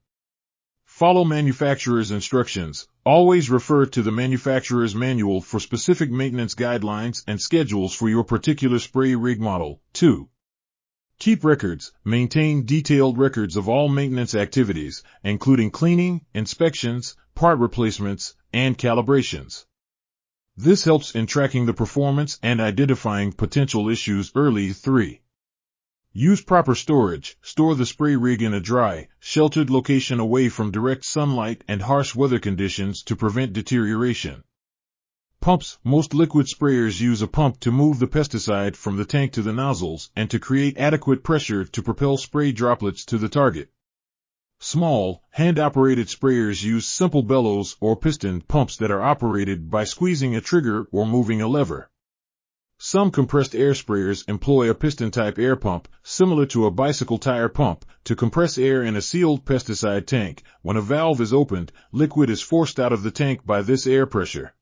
Follow manufacturer's instructions. Always refer to the manufacturer's manual for specific maintenance guidelines and schedules for your particular spray rig model. 2. Keep records. Maintain detailed records of all maintenance activities, including cleaning, inspections, part replacements, and calibrations. This helps in tracking the performance and identifying potential issues early. 3. Use proper storage. Store the spray rig in a dry, sheltered location away from direct sunlight and harsh weather conditions to prevent deterioration. Pumps. Most liquid sprayers use a pump to move the pesticide from the tank to the nozzles and to create adequate pressure to propel spray droplets to the target. Small, hand-operated sprayers use simple bellows or piston pumps that are operated by squeezing a trigger or moving a lever. Some compressed air sprayers employ a piston-type air pump, similar to a bicycle tire pump, to compress air in a sealed pesticide tank. When a valve is opened, liquid is forced out of the tank by this air pressure.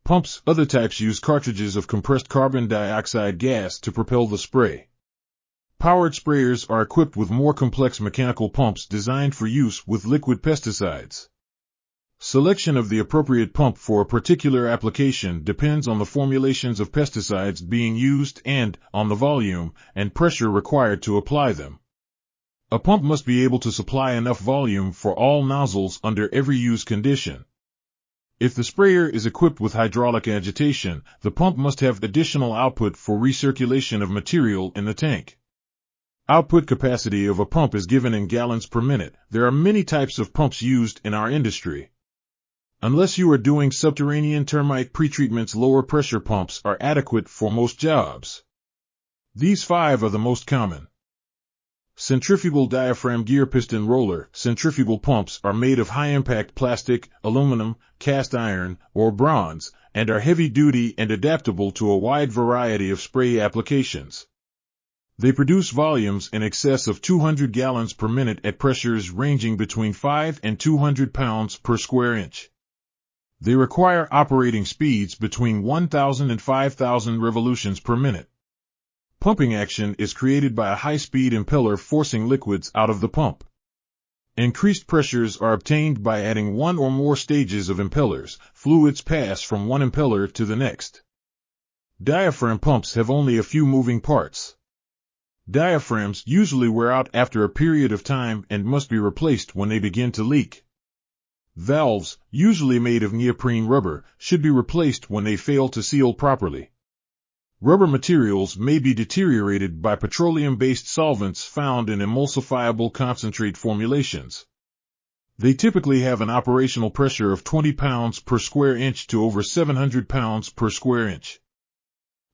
Pumps. Other types use cartridges of compressed carbon dioxide gas to propel the spray. Powered sprayers are equipped with more complex mechanical pumps designed for use with liquid pesticides. Selection of the appropriate pump for a particular application depends on the formulations of pesticides being used and on the volume and pressure required to apply them. A pump must be able to supply enough volume for all nozzles under every use condition. If the sprayer is equipped with hydraulic agitation, the pump must have additional output for recirculation of material in the tank. Output capacity of a pump is given in gallons per minute. There are many types of pumps used in our industry. Unless you are doing subterranean termite pretreatments, lower pressure pumps are adequate for most jobs. These 5 are the most common. Centrifugal diaphragm gear piston roller. Centrifugal pumps are made of high-impact plastic, aluminum, cast iron, or bronze, and are heavy-duty and adaptable to a wide variety of spray applications. They produce volumes in excess of 200 gallons per minute at pressures ranging between 5 and 200 pounds per square inch. They require operating speeds between 1,000 and 5,000 revolutions per minute. Pumping action is created by a high-speed impeller forcing liquids out of the pump. Increased pressures are obtained by adding one or more stages of impellers. Fluids pass from one impeller to the next. Diaphragm pumps have only a few moving parts. Diaphragms usually wear out after a period of time and must be replaced when they begin to leak. Valves, usually made of neoprene rubber, should be replaced when they fail to seal properly. Rubber materials may be deteriorated by petroleum-based solvents found in emulsifiable concentrate formulations. They typically have an operational pressure of 20 pounds per square inch to over 700 pounds per square inch.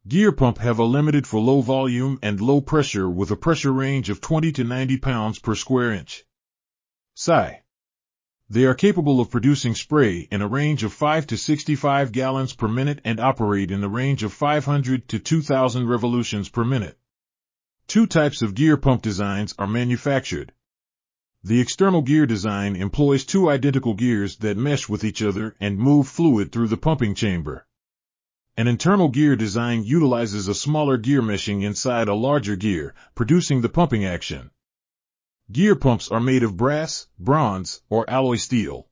Gear pump have a limited for low volume and low pressure with a pressure range of 20 to 90 pounds per square inch. SI. They are capable of producing spray in a range of 5 to 65 gallons per minute and operate in the range of 500 to 2,000 revolutions per minute. 2 types of gear pump designs are manufactured. The external gear design employs 2 identical gears that mesh with each other and move fluid through the pumping chamber. An internal gear design utilizes a smaller gear meshing inside a larger gear, producing the pumping action. Gear pumps are made of brass, bronze, or alloy steel.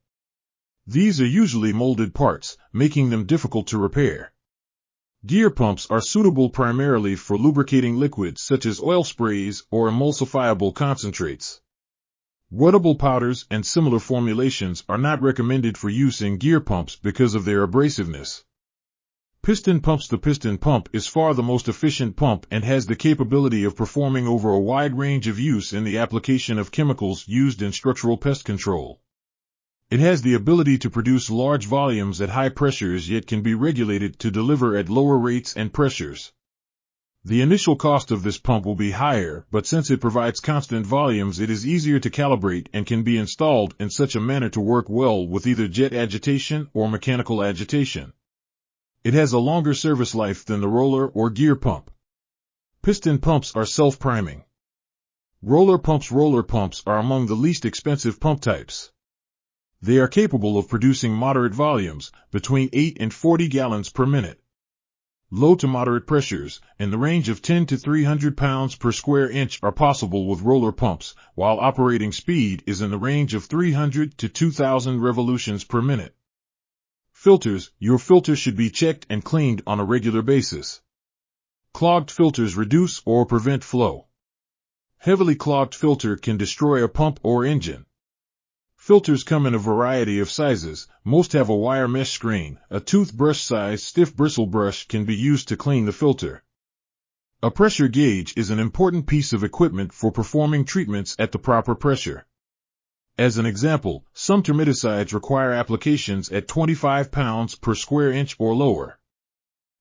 These are usually molded parts, making them difficult to repair. Gear pumps are suitable primarily for lubricating liquids such as oil sprays or emulsifiable concentrates. Wettable powders and similar formulations are not recommended for use in gear pumps because of their abrasiveness. Piston pumps. The piston pump is far the most efficient pump and has the capability of performing over a wide range of use in the application of chemicals used in structural pest control. It has the ability to produce large volumes at high pressures yet can be regulated to deliver at lower rates and pressures. The initial cost of this pump will be higher, but since it provides constant volumes, it is easier to calibrate and can be installed in such a manner to work well with either jet agitation or mechanical agitation. It has a longer service life than the roller or gear pump. Piston pumps are self-priming. Roller pumps are among the least expensive pump types. They are capable of producing moderate volumes, between 8 and 40 gallons per minute. Low to moderate pressures, in the range of 10 to 300 pounds per square inch, are possible with roller pumps, while operating speed is in the range of 300 to 2,000 revolutions per minute. Filters. Your filter should be checked and cleaned on a regular basis. Clogged filters reduce or prevent flow. Heavily clogged filter can destroy a pump or engine. Filters come in a variety of sizes. Most have a wire mesh screen. A toothbrush-sized stiff bristle brush can be used to clean the filter. A pressure gauge is an important piece of equipment for performing treatments at the proper pressure. As an example, some termiticides require applications at 25 pounds per square inch or lower.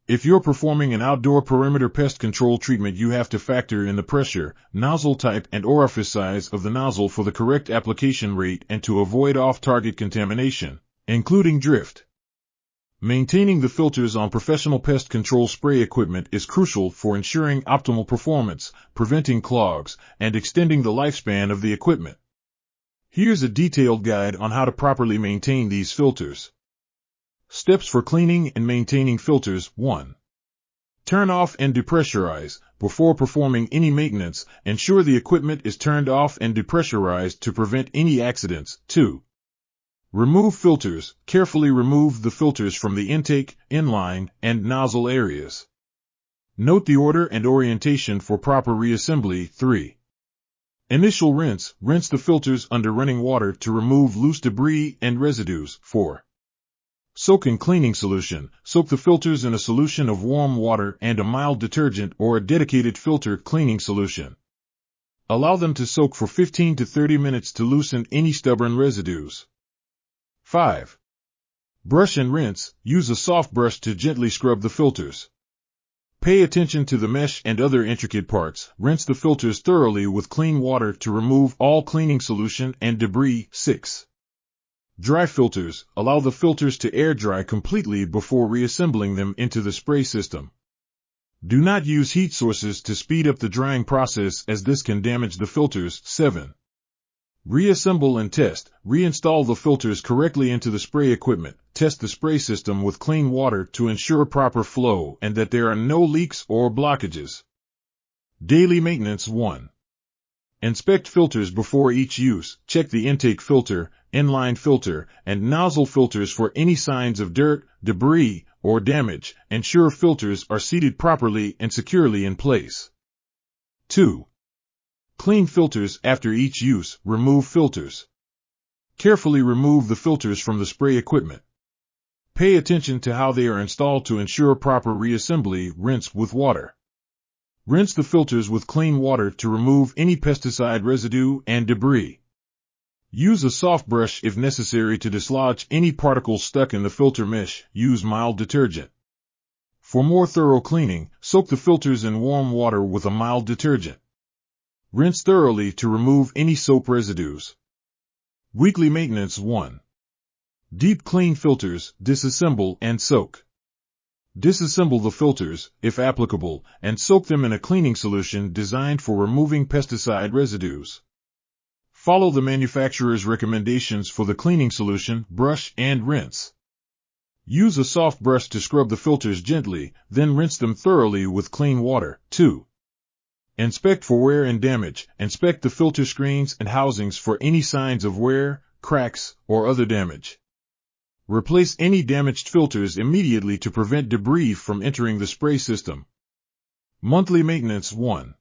If you're performing an outdoor perimeter pest control treatment, you have to factor in the pressure, nozzle type, and orifice size of the nozzle for the correct application rate and to avoid off-target contamination, including drift. Maintaining the filters on professional pest control spray equipment is crucial for ensuring optimal performance, preventing clogs, and extending the lifespan of the equipment. Here's a detailed guide on how to properly maintain these filters. Steps for cleaning and maintaining filters. 1. Turn off and depressurize. Before performing any maintenance, ensure the equipment is turned off and depressurized to prevent any accidents. 2. Remove filters. Carefully remove the filters from the intake, inline, and nozzle areas. Note the order and orientation for proper reassembly. 3. Initial rinse. Rinse the filters under running water to remove loose debris and residues. 4. Soak in cleaning solution. Soak the filters in a solution of warm water and a mild detergent or a dedicated filter cleaning solution. Allow them to soak for 15 to 30 minutes to loosen any stubborn residues. 5. Brush and rinse. Use a soft brush to gently scrub the filters. Pay attention to the mesh and other intricate parts. Rinse the filters thoroughly with clean water to remove all cleaning solution and debris. 6. Dry filters. Allow the filters to air dry completely before reassembling them into the spray system. Do not use heat sources to speed up the drying process, as this can damage the filters. 7. Reassemble and test. Reinstall the filters correctly into the spray equipment. Test the spray system with clean water to ensure proper flow and that there are no leaks or blockages. Daily maintenance. 1. Inspect filters before each use. Check the intake filter, inline filter, and nozzle filters for any signs of dirt, debris, or damage. Ensure filters are seated properly and securely in place. 2. Clean filters after each use. Remove filters. Carefully remove the filters from the spray equipment. Pay attention to how they are installed to ensure proper reassembly. Rinse with water. Rinse the filters with clean water to remove any pesticide residue and debris. Use a soft brush if necessary to dislodge any particles stuck in the filter mesh. Use mild detergent. For more thorough cleaning, soak the filters in warm water with a mild detergent. Rinse thoroughly to remove any soap residues. Weekly maintenance. 1. Deep clean filters. Disassemble and soak. Disassemble the filters, if applicable, and soak them in a cleaning solution designed for removing pesticide residues. Follow the manufacturer's recommendations for the cleaning solution. Brush and rinse. Use a soft brush to scrub the filters gently, then rinse them thoroughly with clean water. 2. Inspect for wear and damage. Inspect the filter screens and housings for any signs of wear, cracks, or other damage. Replace any damaged filters immediately to prevent debris from entering the spray system. Monthly maintenance. 1.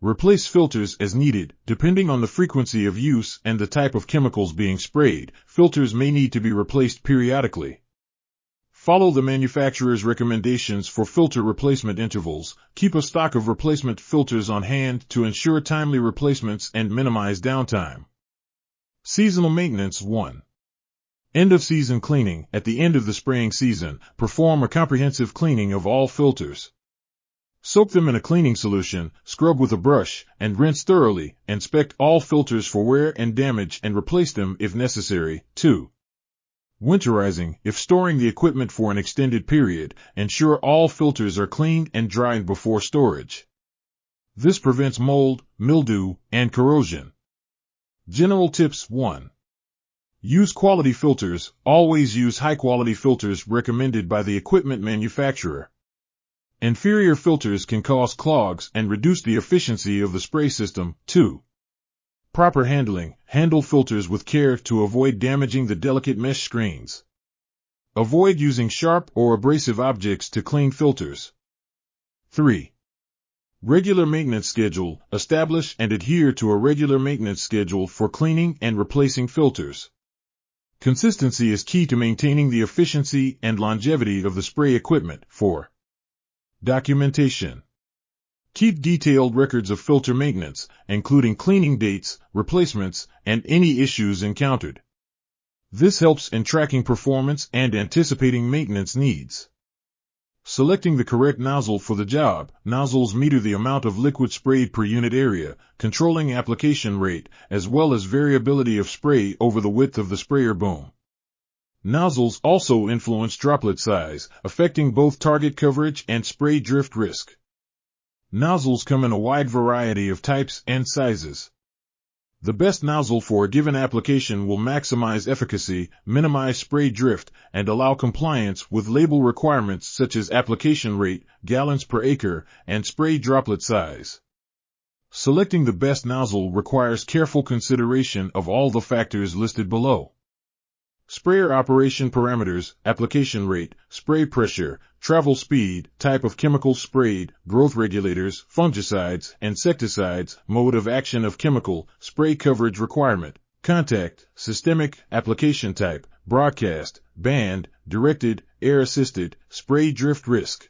Replace filters as needed. Depending on the frequency of use and the type of chemicals being sprayed, filters may need to be replaced periodically. Follow the manufacturer's recommendations for filter replacement intervals. Keep a stock of replacement filters on hand to ensure timely replacements and minimize downtime. Seasonal maintenance. 1. End of season cleaning. At the end of the spraying season, perform a comprehensive cleaning of all filters. Soak them in a cleaning solution, scrub with a brush, and rinse thoroughly. Inspect all filters for wear and damage and replace them if necessary. 2. Winterizing. If storing the equipment for an extended period, ensure all filters are cleaned and dried before storage. This prevents mold, mildew, and corrosion. General tips. 1. Use quality filters. Always use high-quality filters recommended by the equipment manufacturer. Inferior filters can cause clogs and reduce the efficiency of the spray system. 2. Proper handling. Handle filters with care to avoid damaging the delicate mesh screens. Avoid using sharp or abrasive objects to clean filters. 3. Regular maintenance schedule. Establish and adhere to a regular maintenance schedule for cleaning and replacing filters. Consistency is key to maintaining the efficiency and longevity of the spray equipment. 4. Documentation. Keep detailed records of filter maintenance, including cleaning dates, replacements, and any issues encountered. This helps in tracking performance and anticipating maintenance needs. Selecting the correct nozzle for the job. Nozzles meter the amount of liquid sprayed per unit area, controlling application rate, as well as variability of spray over the width of the sprayer boom. Nozzles also influence droplet size, affecting both target coverage and spray drift risk. Nozzles come in a wide variety of types and sizes. The best nozzle for a given application will maximize efficacy, minimize spray drift, and allow compliance with label requirements such as application rate, gallons per acre, and spray droplet size. Selecting the best nozzle requires careful consideration of all the factors listed below. Sprayer operation parameters, application rate, spray pressure, travel speed, type of chemical sprayed, growth regulators, fungicides, insecticides, mode of action of chemical, spray coverage requirement, contact, systemic, application type, broadcast, band, directed, air-assisted, spray drift risk.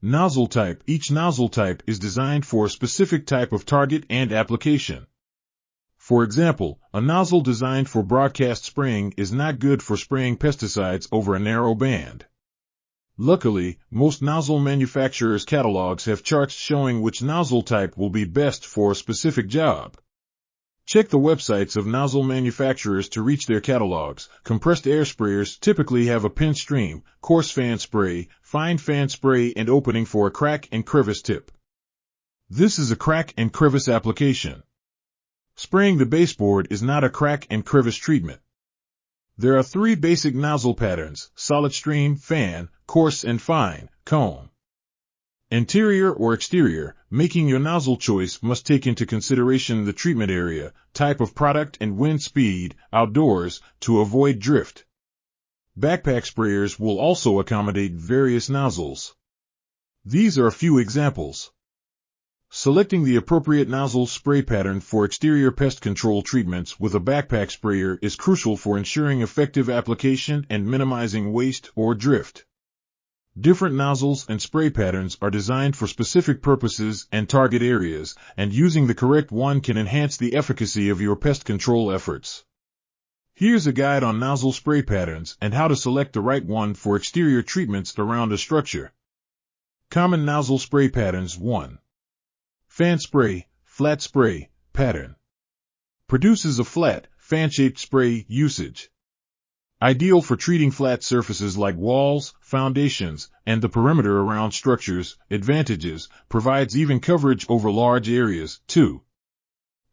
Nozzle type. Each nozzle type is designed for a specific type of target and application. For example, a nozzle designed for broadcast spraying is not good for spraying pesticides over a narrow band. Luckily, most nozzle manufacturers' catalogs have charts showing which nozzle type will be best for a specific job. Check the websites of nozzle manufacturers to reach their catalogs. Compressed air sprayers typically have a pin stream, coarse fan spray, fine fan spray, and opening for a crack and crevice tip. This is a crack and crevice application. Spraying the baseboard is not a crack and crevice treatment. There are three basic nozzle patterns: solid stream, fan, coarse and fine, cone. Interior or exterior. Making your nozzle choice must take into consideration the treatment area, type of product, and wind speed, outdoors, to avoid drift. Backpack sprayers will also accommodate various nozzles. These are a few examples. Selecting the appropriate nozzle spray pattern for exterior pest control treatments with a backpack sprayer is crucial for ensuring effective application and minimizing waste or drift. Different nozzles and spray patterns are designed for specific purposes and target areas, and using the correct one can enhance the efficacy of your pest control efforts. Here's a guide on nozzle spray patterns and how to select the right one for exterior treatments around a structure. Common nozzle spray patterns. 1. Fan spray, flat spray, pattern. Produces a flat, fan-shaped spray. Usage. Ideal for treating flat surfaces like walls, foundations, and the perimeter around structures. Advantages. Provides even coverage over large areas. 2.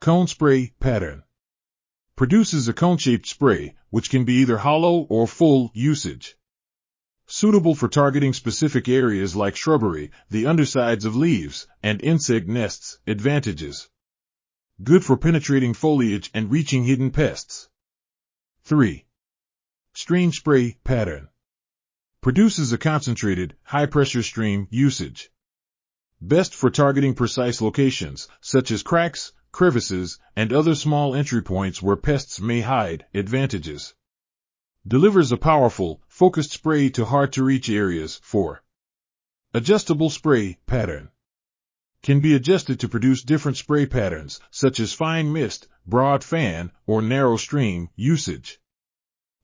Cone spray, pattern. Produces a cone-shaped spray, which can be either hollow or full. Usage. Suitable for targeting specific areas like shrubbery, the undersides of leaves, and insect nests. Advantages. Good for penetrating foliage and reaching hidden pests. 3. Stream spray, pattern. Produces a concentrated, high-pressure stream. Usage. Best for targeting precise locations, such as cracks, crevices, and other small entry points where pests may hide. Advantages. Delivers a powerful, focused spray to hard-to-reach areas. 4. Adjustable spray, pattern. Can be adjusted to produce different spray patterns, such as fine mist, broad fan, or narrow stream. Usage.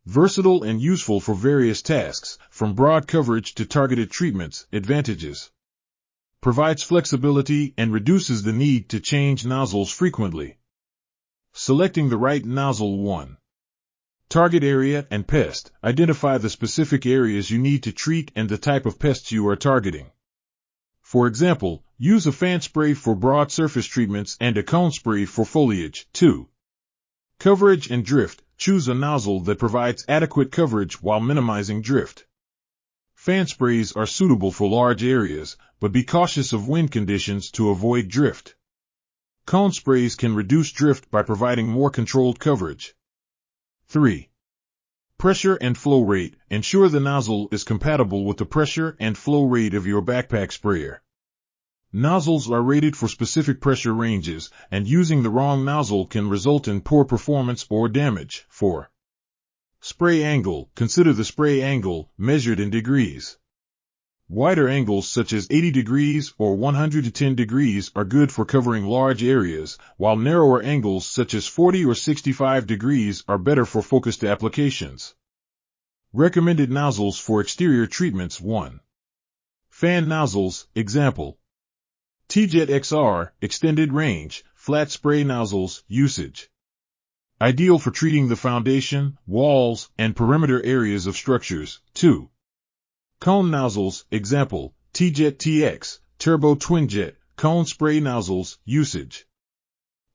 Versatile and useful for various tasks, from broad coverage to targeted treatments. Advantages. Provides flexibility and reduces the need to change nozzles frequently. Selecting the right nozzle. 1. Target area and pest. Identify the specific areas you need to treat and the type of pests you are targeting. For example, use a fan spray for broad surface treatments and a cone spray for foliage. 2. Coverage and drift. Choose a nozzle that provides adequate coverage while minimizing drift. Fan sprays are suitable for large areas, but be cautious of wind conditions to avoid drift. Cone sprays can reduce drift by providing more controlled coverage. 3. Pressure and flow rate. Ensure the nozzle is compatible with the pressure and flow rate of your backpack sprayer. Nozzles are rated for specific pressure ranges, and using the wrong nozzle can result in poor performance or damage. 4. Spray angle. Consider the spray angle, measured in degrees. Wider angles such as 80 degrees or 110 degrees are good for covering large areas, while narrower angles such as 40 or 65 degrees are better for focused applications. Recommended nozzles for exterior treatments. 1. Fan nozzles. Example. T-Jet XR, extended range, flat spray nozzles. Usage. Ideal for treating the foundation, walls, and perimeter areas of structures. 2. Cone nozzles. Example. T-Jet TX, Turbo Twin-Jet, cone spray nozzles. Usage.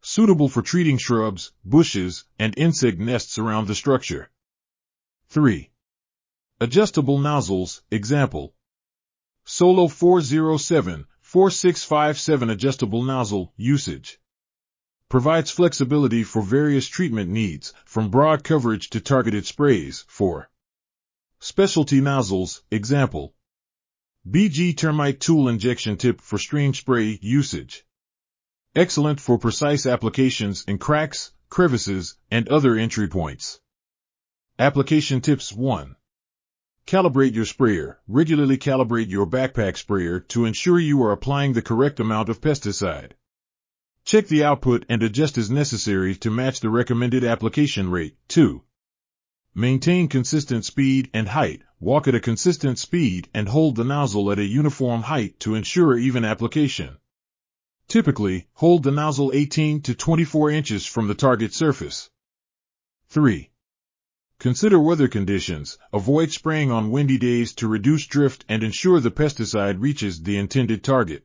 Suitable for treating shrubs, bushes, and insect nests around the structure. 3. Adjustable nozzles. Example. Solo 407, 4657 adjustable nozzle. Usage. Provides flexibility for various treatment needs, from broad coverage to targeted sprays. 4. Specialty nozzles. Example. BG Termite Tool Injection Tip for stream spray. Usage. Excellent for precise applications in cracks, crevices, and other entry points. Application Tips 1. Calibrate your sprayer. Regularly calibrate your backpack sprayer to ensure you are applying the correct amount of pesticide. Check the output and adjust as necessary to match the recommended application rate. 2. Maintain consistent speed and height. Walk at a consistent speed and hold the nozzle at a uniform height to ensure even application. Typically, hold the nozzle 18 to 24 inches from the target surface. 3. Consider weather conditions. Avoid spraying on windy days to reduce drift and ensure the pesticide reaches the intended target.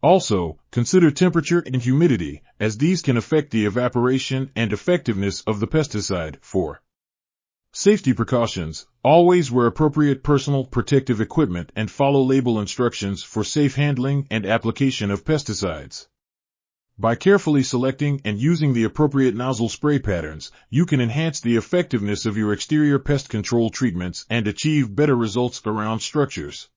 Also, consider temperature and humidity, as these can affect the evaporation and effectiveness of the pesticide. 4. Safety precautions. Always wear appropriate personal protective equipment and follow label instructions for safe handling and application of pesticides. By carefully selecting and using the appropriate nozzle spray patterns, you can enhance the effectiveness of your exterior pest control treatments and achieve better results around structures.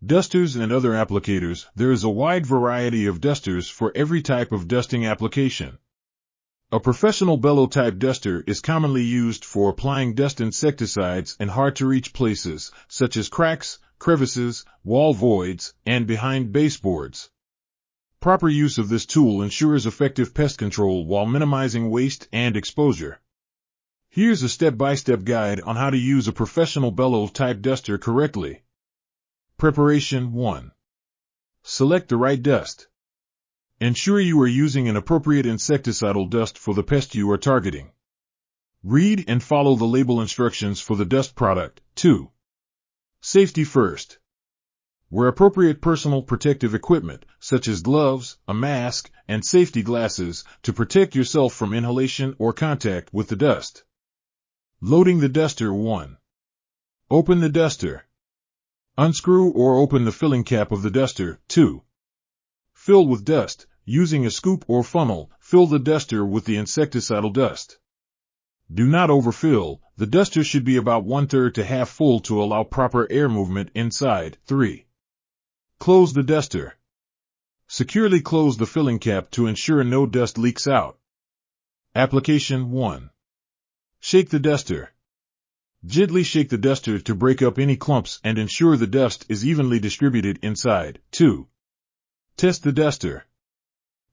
Dusters and other applicators. There is a wide variety of dusters for every type of dusting application. A professional bellow-type duster is commonly used for applying dust insecticides in hard-to-reach places, such as cracks, crevices, wall voids, and behind baseboards. Proper use of this tool ensures effective pest control while minimizing waste and exposure. Here's a step-by-step guide on how to use a professional bellow-type duster correctly. Preparation 1. Select the right dust. Ensure you are using an appropriate insecticidal dust for the pest you are targeting. Read and follow the label instructions for the dust product. 2. Safety first. Wear appropriate personal protective equipment, such as gloves, a mask, and safety glasses, to protect yourself from inhalation or contact with the dust. Loading the duster. 1. Open the duster. Unscrew or open the filling cap of the duster. 2. Fill with dust. Using a scoop or funnel, fill the duster with the insecticidal dust. Do not overfill. The duster should be about 1/3 to half full to allow proper air movement inside. 3. Close the duster. Securely close the filling cap to ensure no dust leaks out. Application 1. Shake the duster. Gently shake the duster to break up any clumps and ensure the dust is evenly distributed inside. 2. Test the duster.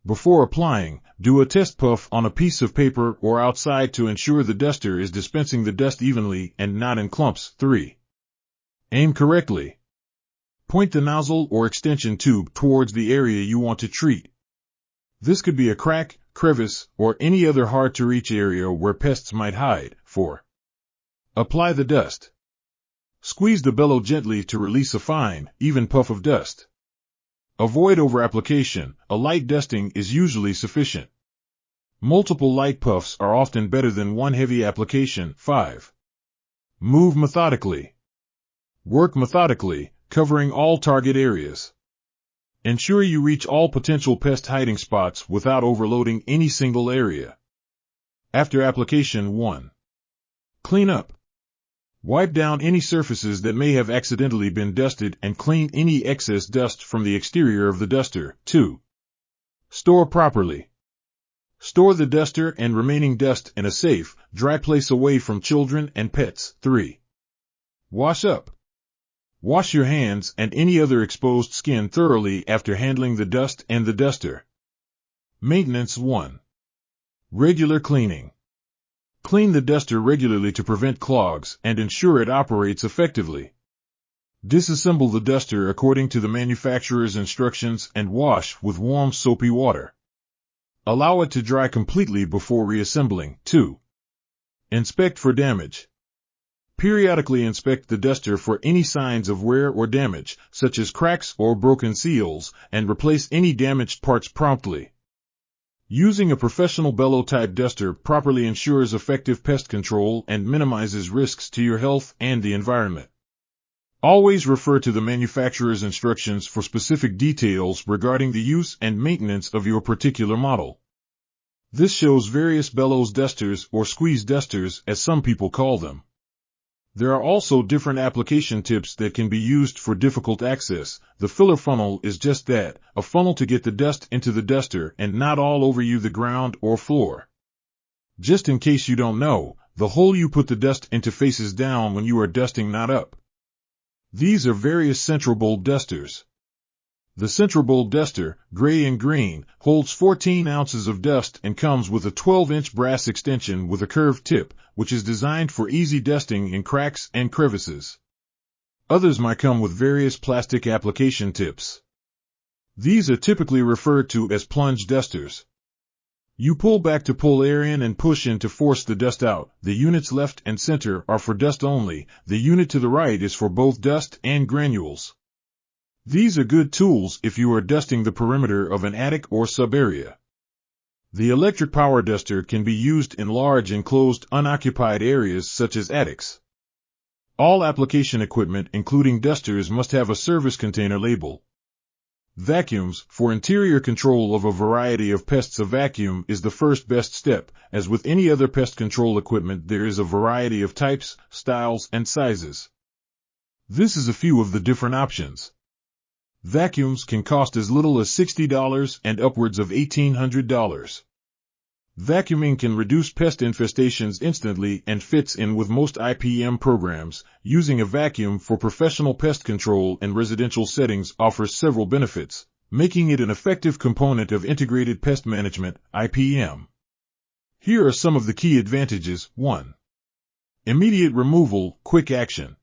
Before applying, do a test puff on a piece of paper or outside to ensure the duster is dispensing the dust evenly and not in clumps. 3. Aim correctly. Point the nozzle or extension tube towards the area you want to treat. This could be a crack, crevice, or any other hard-to-reach area where pests might hide. 4. Apply the dust. Squeeze the bellow gently to release a fine, even puff of dust. Avoid over-application. A light dusting is usually sufficient. Multiple light puffs are often better than one heavy application. 5. Move methodically. Work methodically, covering all target areas. Ensure you reach all potential pest hiding spots without overloading any single area. After application 1. Clean up. Wipe down any surfaces that may have accidentally been dusted and clean any excess dust from the exterior of the duster. 2. Store properly. Store the duster and remaining dust in a safe, dry place away from children and pets. 3. Wash up. Wash your hands and any other exposed skin thoroughly after handling the dust and the duster. Maintenance 1. Regular cleaning. Clean the duster regularly to prevent clogs and ensure it operates effectively. Disassemble the duster according to the manufacturer's instructions and wash with warm soapy water. Allow it to dry completely before reassembling. 2. Inspect for damage. Periodically inspect the duster for any signs of wear or damage, such as cracks or broken seals, and replace any damaged parts promptly. Using a professional bellow-type duster properly ensures effective pest control and minimizes risks to your health and the environment. Always refer to the manufacturer's instructions for specific details regarding the use and maintenance of your particular model. This shows various bellows dusters or squeeze dusters, as some people call them. There are also different application tips that can be used for difficult access. The filler funnel is just that, a funnel to get the dust into the duster and not all over the ground or floor. Just in case you don't know, The hole you put the dust into faces down when you are dusting, not up. These are various Central Bowl dusters. The Central Bowl duster, gray and green, holds 14 ounces of dust and comes with a 12-inch brass extension with a curved tip, which is designed for easy dusting in cracks and crevices. Others might come with various plastic application tips. These are typically referred to as plunge dusters. You pull back to pull air in and push in to force the dust out. The units left and center are for dust only. The unit to the right is for both dust and granules. These are good tools if you are dusting the perimeter of an attic or sub-area. The electric power duster can be used in large enclosed unoccupied areas such as attics. All application equipment, including dusters, must have a service container label. Vacuums. For interior control of a variety of pests, a vacuum is the first best step. As with any other pest control equipment, there is a variety of types, styles, and sizes. This is a few of the different options. Vacuums can cost as little as $60 and upwards of $1,800. Vacuuming can reduce pest infestations instantly and fits in with most IPM programs. Using a vacuum for professional pest control in residential settings offers several benefits, making it an effective component of integrated pest management, IPM. Here are some of the key advantages. 1. Immediate removal, quick action.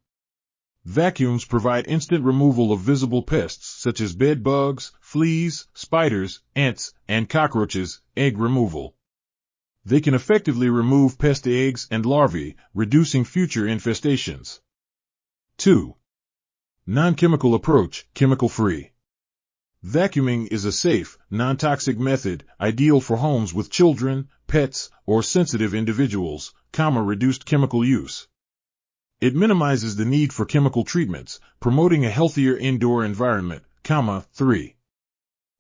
Vacuums provide instant removal of visible pests such as bed bugs, fleas, spiders, ants, and cockroaches. Egg removal. They can effectively remove pest eggs and larvae, reducing future infestations. 2. Non-chemical approach, chemical-free. Vacuuming is a safe, non-toxic method, ideal for homes with children, pets, or sensitive individuals, reduced chemical use. It minimizes the need for chemical treatments, promoting a healthier indoor environment, 3.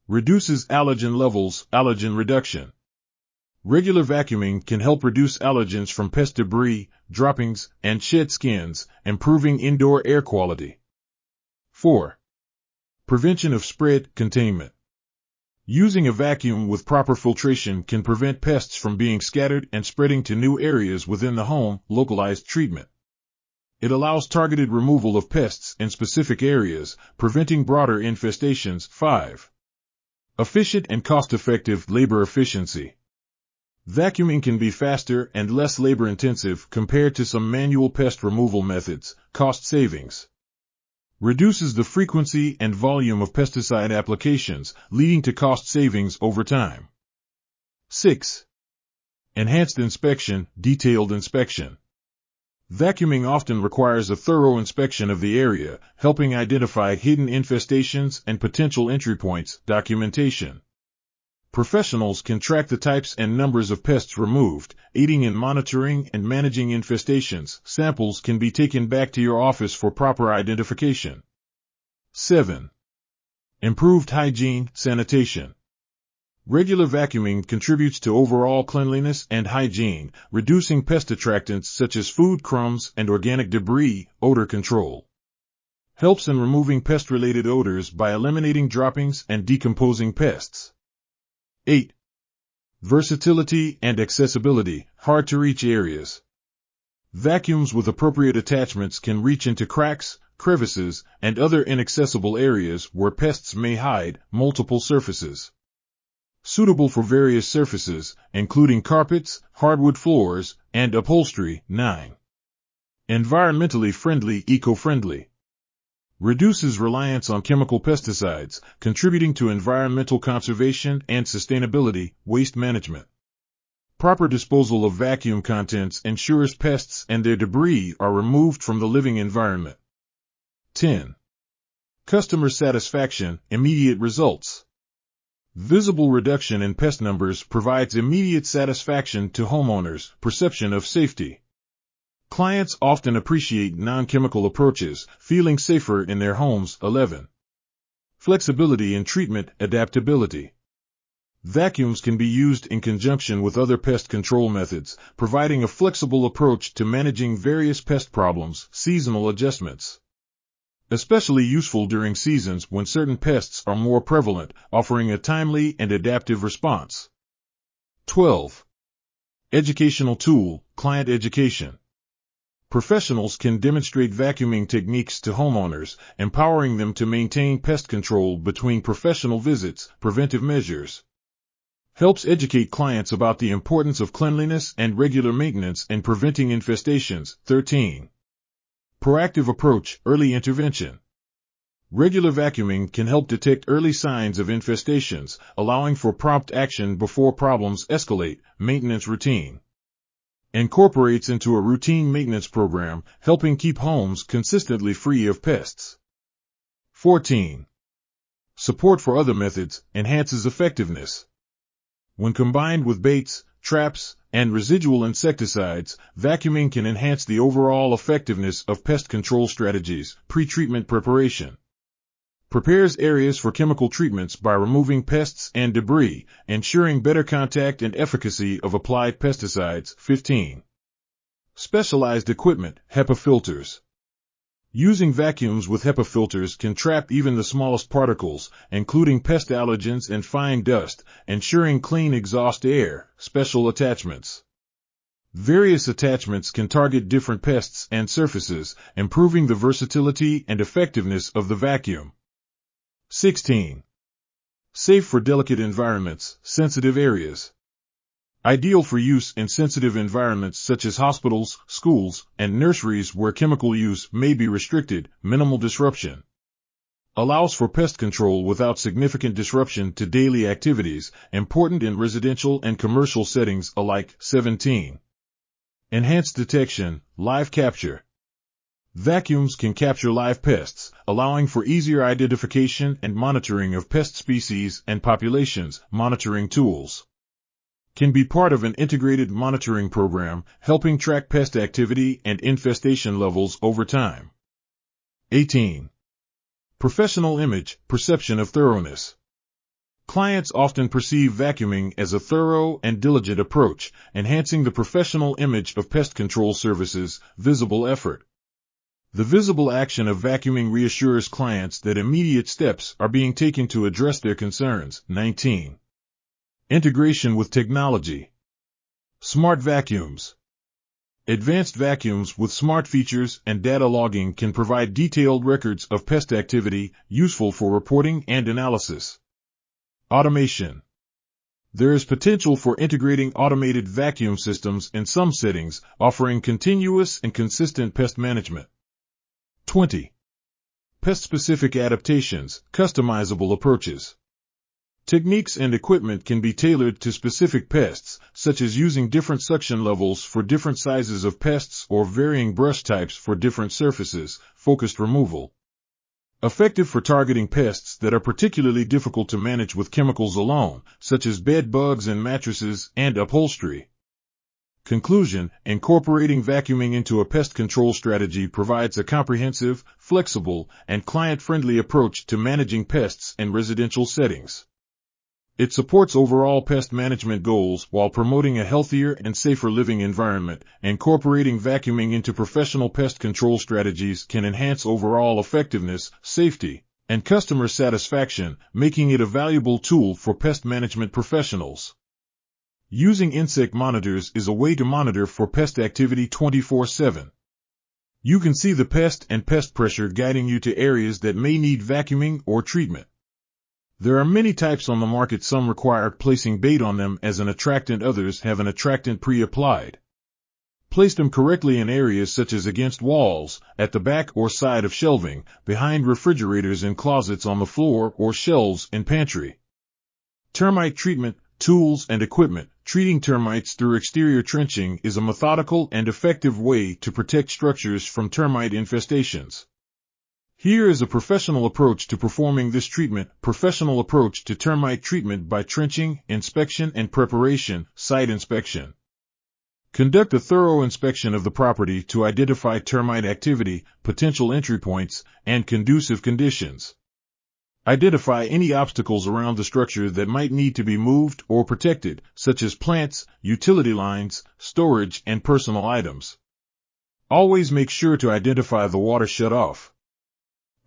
Reduces allergen levels, allergen reduction. Regular vacuuming can help reduce allergens from pest debris, droppings, and shed skins, improving indoor air quality. 4. Prevention of spread, containment. Using a vacuum with proper filtration can prevent pests from being scattered and spreading to new areas within the home, localized treatment. It allows targeted removal of pests in specific areas, preventing broader infestations. 5. Efficient and cost-effective, labor efficiency. Vacuuming can be faster and less labor-intensive compared to some manual pest removal methods. Cost savings. Reduces the frequency and volume of pesticide applications, leading to cost savings over time. 6. Enhanced inspection, detailed inspection. Vacuuming often requires a thorough inspection of the area, helping identify hidden infestations and potential entry points. Documentation. Professionals can track the types and numbers of pests removed, aiding in monitoring and managing infestations. Samples can be taken back to your office for proper identification. 7. Improved hygiene, sanitation. Regular vacuuming contributes to overall cleanliness and hygiene, reducing pest attractants such as food crumbs and organic debris. Odor control. Helps in removing pest-related odors by eliminating droppings and decomposing pests. 8. Versatility and accessibility, hard-to-reach areas. Vacuums with appropriate attachments can reach into cracks, crevices, and other inaccessible areas where pests may hide. Multiple surfaces. Suitable for various surfaces, including carpets, hardwood floors, and upholstery. 9. Environmentally friendly, eco-friendly. Reduces reliance on chemical pesticides, contributing to environmental conservation and sustainability. Waste management. Proper disposal of vacuum contents ensures pests and their debris are removed from the living environment. 10. Customer satisfaction, immediate results. Visible reduction in pest numbers provides immediate satisfaction to homeowners' perception of safety. Clients often appreciate non-chemical approaches, feeling safer in their homes. 11. Flexibility in treatment, adaptability. Vacuums can be used in conjunction with other pest control methods, providing a flexible approach to managing various pest problems. Seasonal adjustments. Especially useful during seasons when certain pests are more prevalent, offering a timely and adaptive response. 12. Educational tool, client education. Professionals can demonstrate vacuuming techniques to homeowners, empowering them to maintain pest control between professional visits, preventive measures. Helps educate clients about the importance of cleanliness and regular maintenance in preventing infestations. 13. Proactive approach, early intervention. Regular vacuuming can help detect early signs of infestations, allowing for prompt action before problems escalate. Maintenance routine. Incorporates into a routine maintenance program, helping keep homes consistently free of pests. 14. Support for other methods, enhances effectiveness. When combined with baits, traps, and residual insecticides, vacuuming can enhance the overall effectiveness of pest control strategies. Pre-treatment preparation. Prepares areas for chemical treatments by removing pests and debris, ensuring better contact and efficacy of applied pesticides. 15. Specialized equipment, HEPA filters. Using vacuums with HEPA filters can trap even the smallest particles, including pest allergens and fine dust, ensuring clean exhaust air. Special attachments. Various attachments can target different pests and surfaces, improving the versatility and effectiveness of the vacuum. 16. Safe for delicate environments, sensitive areas. Ideal for use in sensitive environments such as hospitals, schools, and nurseries where chemical use may be restricted. Minimal disruption. Allows for pest control without significant disruption to daily activities, important in residential and commercial settings alike. 17. Enhanced detection, live capture. Vacuums can capture live pests, allowing for easier identification and monitoring of pest species and populations. Monitoring tools. Can be part of an integrated monitoring program, helping track pest activity and infestation levels over time. 18. Professional image, perception of thoroughness. Clients often perceive vacuuming as a thorough and diligent approach, enhancing the professional image of pest control services. Visible effort. The visible action of vacuuming reassures clients that immediate steps are being taken to address their concerns. 19. Integration with technology. Smart vacuums. Advanced vacuums with smart features and data logging can provide detailed records of pest activity, useful for reporting and analysis. Automation. There is potential for integrating automated vacuum systems in some settings, offering continuous and consistent pest management. 20. Pest-specific adaptations, customizable approaches. Techniques and equipment can be tailored to specific pests, such as using different suction levels for different sizes of pests or varying brush types for different surfaces. Focused removal. Effective for targeting pests that are particularly difficult to manage with chemicals alone, such as bed bugs in mattresses and upholstery. Conclusion: incorporating vacuuming into a pest control strategy provides a comprehensive, flexible, and client-friendly approach to managing pests in residential settings. It supports overall pest management goals while promoting a healthier and safer living environment. Incorporating vacuuming into professional pest control strategies can enhance overall effectiveness, safety, and customer satisfaction, making it a valuable tool for pest management professionals. Using insect monitors is a way to monitor for pest activity 24/7. You can see the pest and pest pressure guiding you to areas that may need vacuuming or treatment. There are many types on the market. Some require placing bait on them as an attractant, others have an attractant pre-applied. Place them correctly in areas such as against walls, at the back or side of shelving, behind refrigerators, in closets, on the floor, or shelves in pantry. Termite treatment, tools and equipment. Treating termites through exterior trenching is a methodical and effective way to protect structures from termite infestations. Here is a professional approach to performing this treatment. Professional approach to termite treatment by trenching, inspection and preparation. Site inspection. Conduct a thorough inspection of the property to identify termite activity, potential entry points, and conducive conditions. Identify any obstacles around the structure that might need to be moved or protected, such as plants, utility lines, storage, and personal items. Always make sure to identify the water shut off.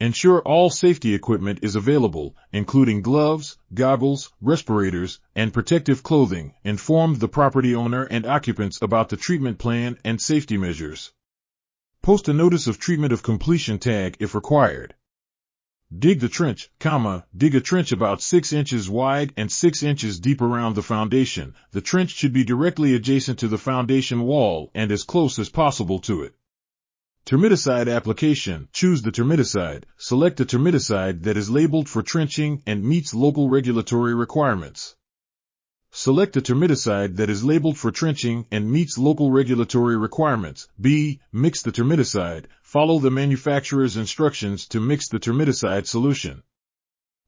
Ensure all safety equipment is available, including gloves, goggles, respirators, and protective clothing. Inform the property owner and occupants about the treatment plan and safety measures. Post a notice of treatment of completion tag if required. Dig the trench, dig a trench about 6 inches wide and 6 inches deep around the foundation. The trench should be directly adjacent to the foundation wall and as close as possible to it. Termiticide application. Choose the termiticide. Select a termiticide that is labeled for trenching and meets local regulatory requirements. Select a termiticide that is labeled for trenching and meets local regulatory requirements. B. Mix the termiticide. Follow the manufacturer's instructions to mix the termiticide solution.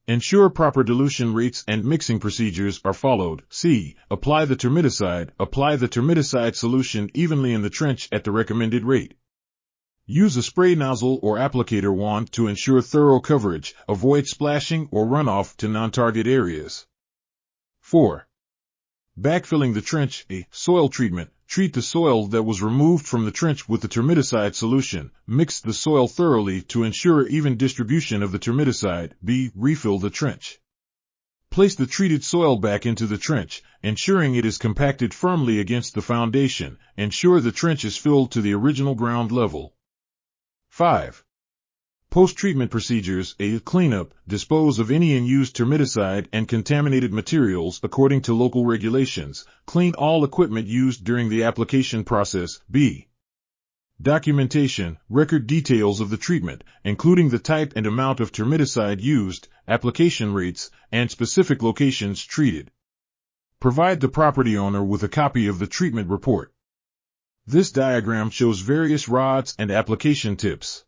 Ensure proper dilution rates and mixing procedures are followed. C. Apply the termiticide. Apply the termiticide solution evenly in the trench at the recommended rate. Use a spray nozzle or applicator wand to ensure thorough coverage. Avoid splashing or runoff to non-target areas. 4. Backfilling the trench. A. Soil treatment. Treat the soil that was removed from the trench with the termiticide solution. Mix the soil thoroughly to ensure even distribution of the termiticide. B. Refill the trench. Place the treated soil back into the trench, ensuring it is compacted firmly against the foundation. Ensure the trench is filled to the original ground level. 5. Post-treatment procedures. A. Cleanup. Dispose of any unused termiticide and contaminated materials according to local regulations. Clean all equipment used during the application process. B. Documentation. Record details of the treatment, including the type and amount of termiticide used, application rates, and specific locations treated. Provide the property owner with a copy of the treatment report. This diagram shows various rods and application tips.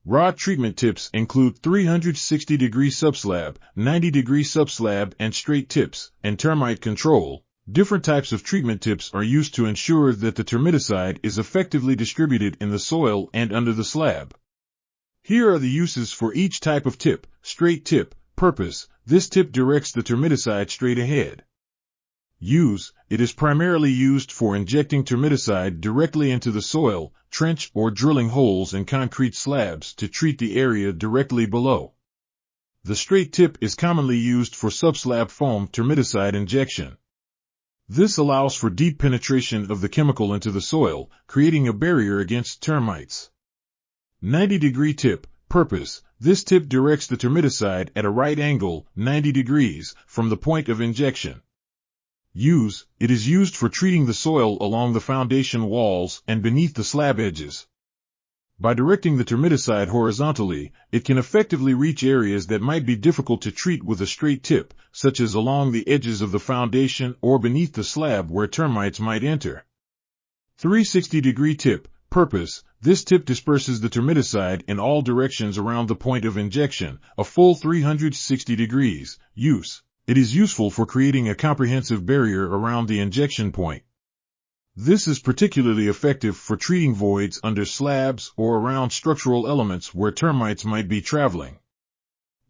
Rod treatment tips include 360-degree subslab, 90-degree subslab, and straight tips, and termite control. Different types of treatment tips are used to ensure that the termiticide is effectively distributed in the soil and under the slab. Here are the uses for each type of tip. Straight tip. Purpose. This tip directs the termiticide straight ahead. Use. It is primarily used for injecting termiticide directly into the soil, trench, or drilling holes in concrete slabs to treat the area directly below. The straight tip is commonly used for subslab foam termiticide injection. This allows for deep penetration of the chemical into the soil, creating a barrier against termites. 90-degree tip. Purpose. This tip directs the termiticide at a right angle, 90 degrees, from the point of injection. Use. It is used for treating the soil along the foundation walls and beneath the slab edges. By directing the termiticide horizontally, it can effectively reach areas that might be difficult to treat with a straight tip, such as along the edges of the foundation or beneath the slab where termites might enter. 360-degree tip. Purpose. This tip disperses the termiticide in all directions around the point of injection, a full 360 degrees. Use. It is useful for creating a comprehensive barrier around the injection point. This is particularly effective for treating voids under slabs or around structural elements where termites might be traveling.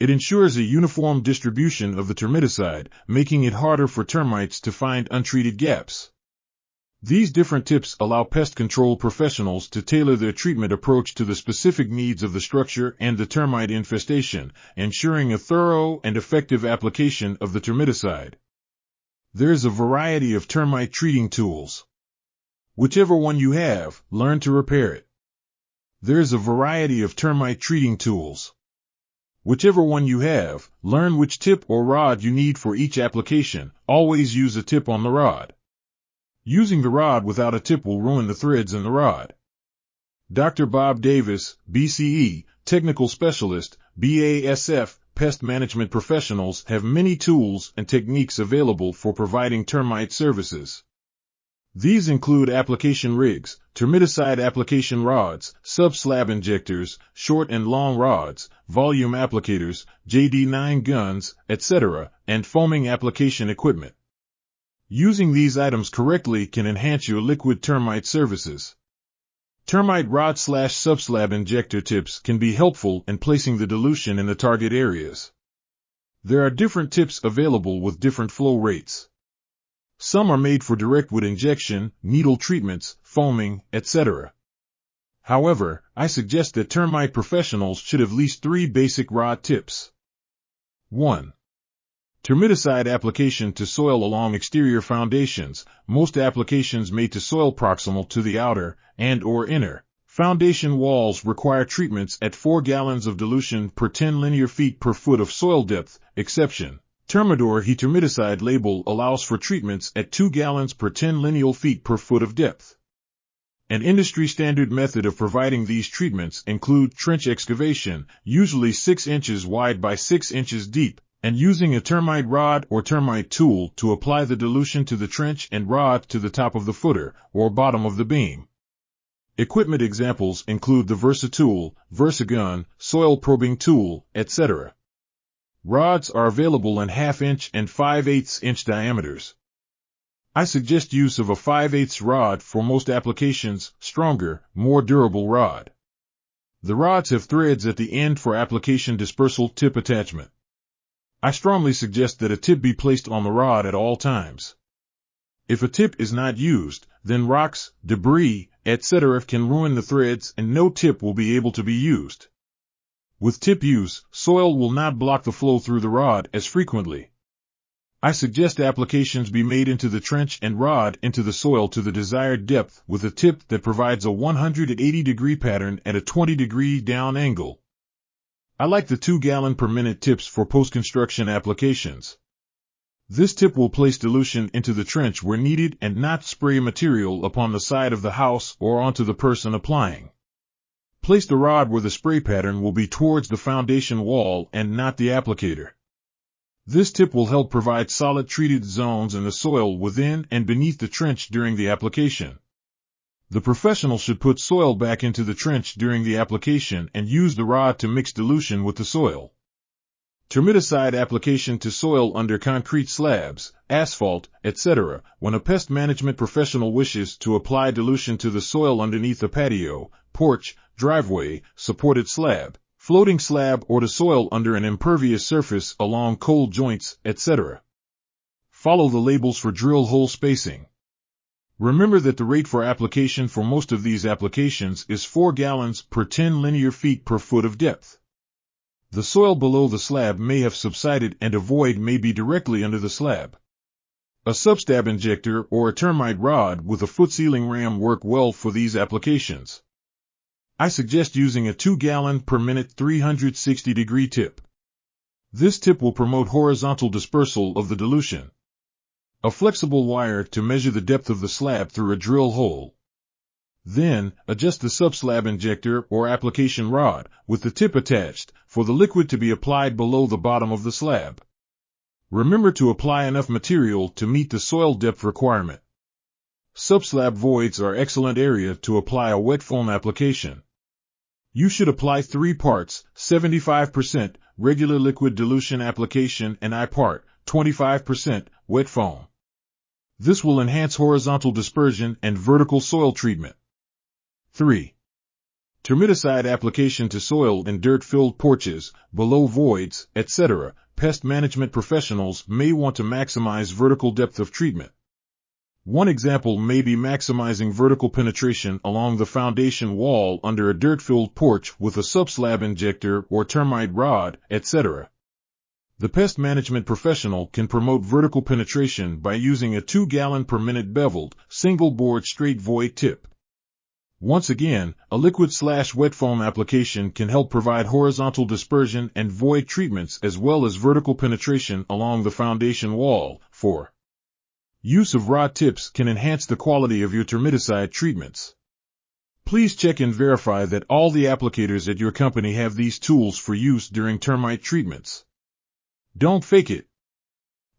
It ensures a uniform distribution of the termiticide, making it harder for termites to find untreated gaps. These different tips allow pest control professionals to tailor their treatment approach to the specific needs of the structure and the termite infestation, ensuring a thorough and effective application of the termiticide. There is a variety of termite treating tools. Whichever one you have, learn to repair it. There is a variety of termite treating tools. Whichever one you have, learn which tip or rod you need for each application. Always use a tip on the rod. Using the rod without a tip will ruin the threads in the rod. Dr. Bob Davis, BCE, Technical Specialist, BASF, Pest Management Professionals have many tools and techniques available for providing termite services. These include application rigs, termiticide application rods, sub-slab injectors, short and long rods, volume applicators, JD9 guns, etc., and foaming application equipment. Using these items correctly can enhance your liquid termite services. Termite rod/subslab injector tips can be helpful in placing the dilution in the target areas. There are different tips available with different flow rates. Some are made for direct wood injection, needle treatments, foaming, etc. However, I suggest that termite professionals should have at least 3 basic rod tips. 1. Termiticide application to soil along exterior foundations. Most applications made to soil proximal to the outer and/or inner foundation walls require treatments at 4 gallons of dilution per 10 linear feet per foot of soil depth. Exception: Thermador He termiticide label allows for treatments at 2 gallons per 10 lineal feet per foot of depth. An industry-standard method of providing these treatments include trench excavation, usually 6 inches wide by 6 inches deep, and using a termite rod or termite tool to apply the dilution to the trench and rod to the top of the footer or bottom of the beam. Equipment examples include the VersaTool, VersaGun, soil probing tool, etc. Rods are available in 1/2 inch and 5/8 inch diameters. I suggest use of a 5/8 rod for most applications, stronger, more durable rod. The rods have threads at the end for application dispersal tip attachment. I strongly suggest that a tip be placed on the rod at all times. If a tip is not used, then rocks, debris, etc. can ruin the threads and no tip will be able to be used. With tip use, soil will not block the flow through the rod as frequently. I suggest applications be made into the trench and rod into the soil to the desired depth with a tip that provides a 180-degree pattern at a 20-degree down angle. I like the 2 gallon per minute tips for post-construction applications. This tip will place dilution into the trench where needed and not spray material upon the side of the house or onto the person applying. Place the rod where the spray pattern will be towards the foundation wall and not the applicator. This tip will help provide solid treated zones in the soil within and beneath the trench during the application. The professional should put soil back into the trench during the application and use the rod to mix dilution with the soil. Termiticide application to soil under concrete slabs, asphalt, etc. When a pest management professional wishes to apply dilution to the soil underneath a patio, porch, driveway, supported slab, floating slab or to soil under an impervious surface along cold joints, etc. Follow the labels for drill hole spacing. Remember that the rate for application for most of these applications is 4 gallons per 10 linear feet per foot of depth. The soil below the slab may have subsided and a void may be directly under the slab. A substab injector or a termite rod with a foot sealing ram work well for these applications. I suggest using a 2 gallon per minute 360-degree tip. This tip will promote horizontal dispersal of the dilution. A flexible wire to measure the depth of the slab through a drill hole. Then, adjust the subslab injector or application rod, with the tip attached, for the liquid to be applied below the bottom of the slab. Remember to apply enough material to meet the soil depth requirement. Subslab voids are excellent area to apply a wet foam application. You should apply 3 parts, 75% regular liquid dilution application and I part, 25% wet foam. This will enhance horizontal dispersion and vertical soil treatment. 3. Termiticide application to soil in dirt-filled porches, below voids, etc. Pest management professionals may want to maximize vertical depth of treatment. One example may be maximizing vertical penetration along the foundation wall under a dirt-filled porch with a subslab injector or termite rod, etc. The pest management professional can promote vertical penetration by using a 2 gallon per minute beveled, single-board straight void tip. Once again, a liquid/wet foam application can help provide horizontal dispersion and void treatments as well as vertical penetration along the foundation wall. 4. Use of rod tips can enhance the quality of your termiticide treatments. Please check and verify that all the applicators at your company have these tools for use during termite treatments. Don't fake it.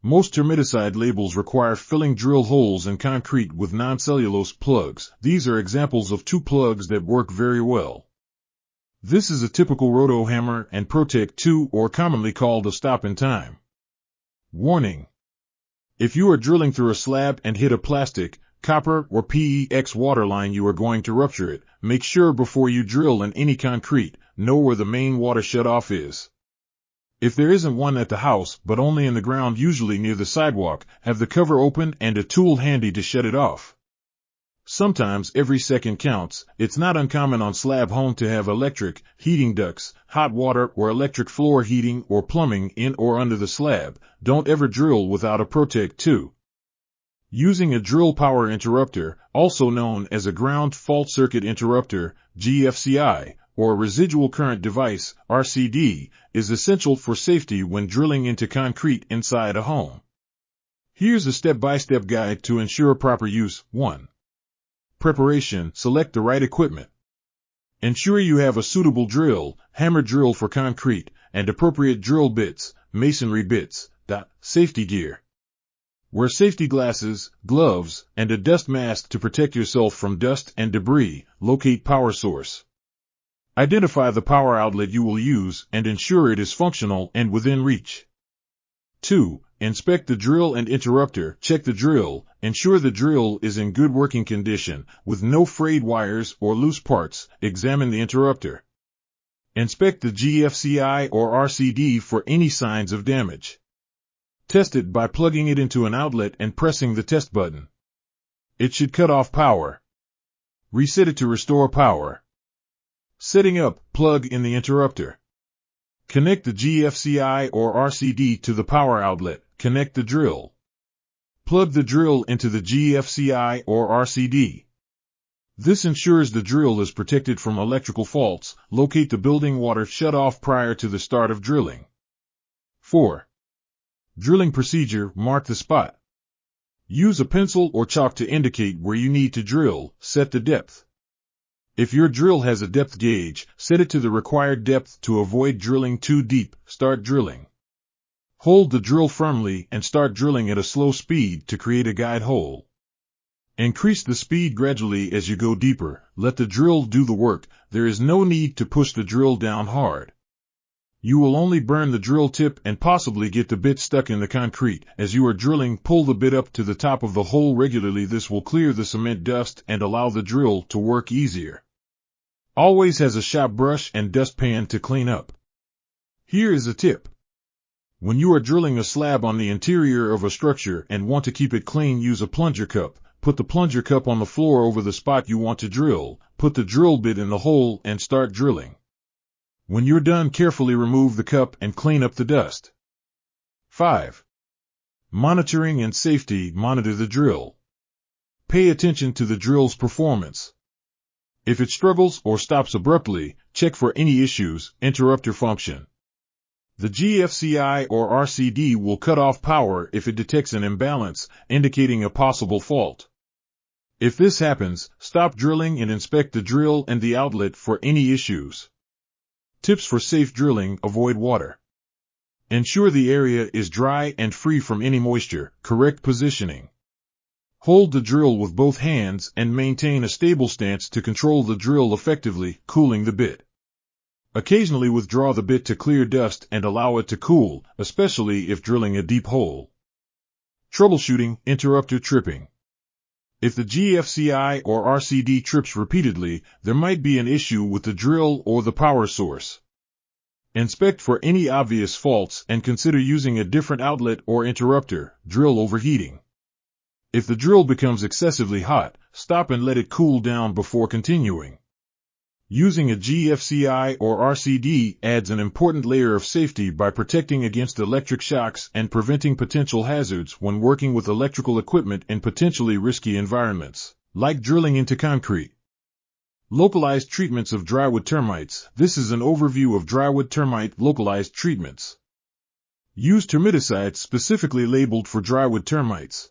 Most termiticide labels require filling drill holes in concrete with non-cellulose plugs. These are examples of 2 plugs that work very well. This is a typical Roto Hammer and Protect 2, or commonly called a stop-in-time. Warning. If you are drilling through a slab and hit a plastic, copper, or PEX water line, you are going to rupture it. Make sure before you drill in any concrete, know where the main water shutoff is. If there isn't one at the house, but only in the ground, usually near the sidewalk, have the cover open and a tool handy to shut it off. Sometimes every second counts. It's not uncommon on slab home to have electric, heating ducts, hot water or electric floor heating or plumbing in or under the slab. Don't ever drill without a Protect 2. Using a drill power interrupter, also known as a ground fault circuit interrupter, GFCI, or a residual current device, RCD, is essential for safety when drilling into concrete inside a home. Here's a step-by-step guide to ensure proper use. 1. Preparation. Select the right equipment. Ensure you have a suitable drill, hammer drill for concrete, and appropriate drill bits, masonry bits. Safety gear. Wear safety glasses, gloves, and a dust mask to protect yourself from dust and debris. Locate power source. Identify the power outlet you will use and ensure it is functional and within reach. 2. Inspect the drill and interrupter. Check the drill. Ensure the drill is in good working condition, with no frayed wires or loose parts. Examine the interrupter. Inspect the GFCI or RCD for any signs of damage. Test it by plugging it into an outlet and pressing the test button. It should cut off power. Reset it to restore power. Setting up. Plug in the interrupter. Connect the GFCI or RCD to the power outlet. Connect the drill. Plug the drill into the GFCI or RCD. This ensures the drill is protected from electrical faults. Locate the building water shutoff prior to the start of drilling. 4. Drilling procedure. Mark the spot. Use a pencil or chalk to indicate where you need to drill. Set the depth. If your drill has a depth gauge, set it to the required depth to avoid drilling too deep. Start drilling. Hold the drill firmly and start drilling at a slow speed to create a guide hole. Increase the speed gradually as you go deeper. Let the drill do the work. There is no need to push the drill down hard. You will only burn the drill tip and possibly get the bit stuck in the concrete. As you are drilling, pull the bit up to the top of the hole regularly. This will clear the cement dust and allow the drill to work easier. Always has a shop brush and dustpan to clean up. Here is a tip. When you are drilling a slab on the interior of a structure and want to keep it clean, use a plunger cup. Put the plunger cup on the floor over the spot you want to drill. Put the drill bit in the hole and start drilling. When you're done, carefully remove the cup and clean up the dust. 5. Monitoring and safety. Monitor the drill. Pay attention to the drill's performance. If it struggles or stops abruptly, check for any issues. Interrupter function. The GFCI or RCD will cut off power if it detects an imbalance, indicating a possible fault. If this happens, stop drilling and inspect the drill and the outlet for any issues. Tips for safe drilling. Avoid water. Ensure the area is dry and free from any moisture. Correct positioning. Hold the drill with both hands and maintain a stable stance to control the drill effectively. Cooling the bit. Occasionally withdraw the bit to clear dust and allow it to cool, especially if drilling a deep hole. Troubleshooting. Interrupter tripping. If the GFCI or RCD trips repeatedly, there might be an issue with the drill or the power source. Inspect for any obvious faults and consider using a different outlet or interrupter. Drill overheating. If the drill becomes excessively hot, stop and let it cool down before continuing. Using a GFCI or RCD adds an important layer of safety by protecting against electric shocks and preventing potential hazards when working with electrical equipment in potentially risky environments, like drilling into concrete. Localized treatments of drywood termites. This is an overview of drywood termite localized treatments. Use termiticides specifically labeled for drywood termites.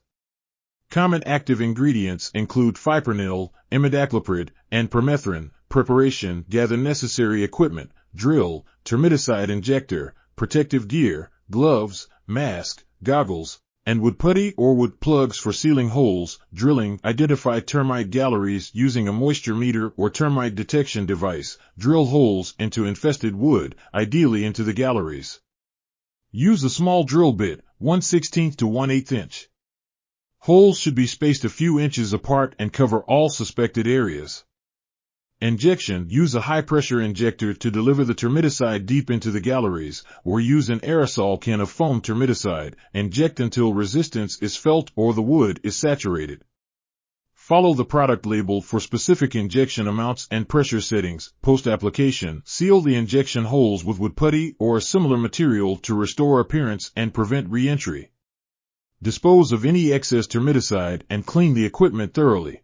Common active ingredients include fipronil, imidacloprid, and permethrin. Preparation. Gather necessary equipment, drill, termiticide injector, protective gear, gloves, mask, goggles, and wood putty or wood plugs for sealing holes. Drilling. Identify termite galleries using a moisture meter or termite detection device. Drill holes into infested wood, ideally into the galleries. Use a small drill bit, 1/16 to 1/8 inch. Holes should be spaced a few inches apart and cover all suspected areas. Injection. Use a high-pressure injector to deliver the termiticide deep into the galleries, or use an aerosol can of foam termiticide. Inject until resistance is felt or the wood is saturated. Follow the product label for specific injection amounts and pressure settings. Post-application, seal the injection holes with wood putty or a similar material to restore appearance and prevent re-entry. Dispose of any excess termiticide and clean the equipment thoroughly.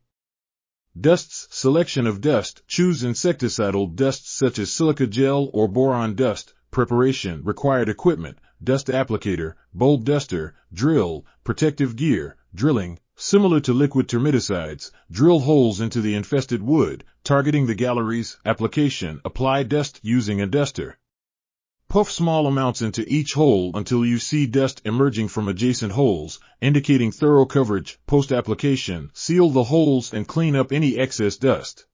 Dusts. Selection of dust. Choose insecticidal dusts such as silica gel or boron dust. Preparation. Required equipment: dust applicator, bulb duster, drill, protective gear. Drilling. Similar to liquid termiticides, drill holes into the infested wood, targeting the galleries. Application. Apply dust using a duster. Puff small amounts into each hole until you see dust emerging from adjacent holes, indicating thorough coverage. Post-application, seal the holes and clean up any excess dust.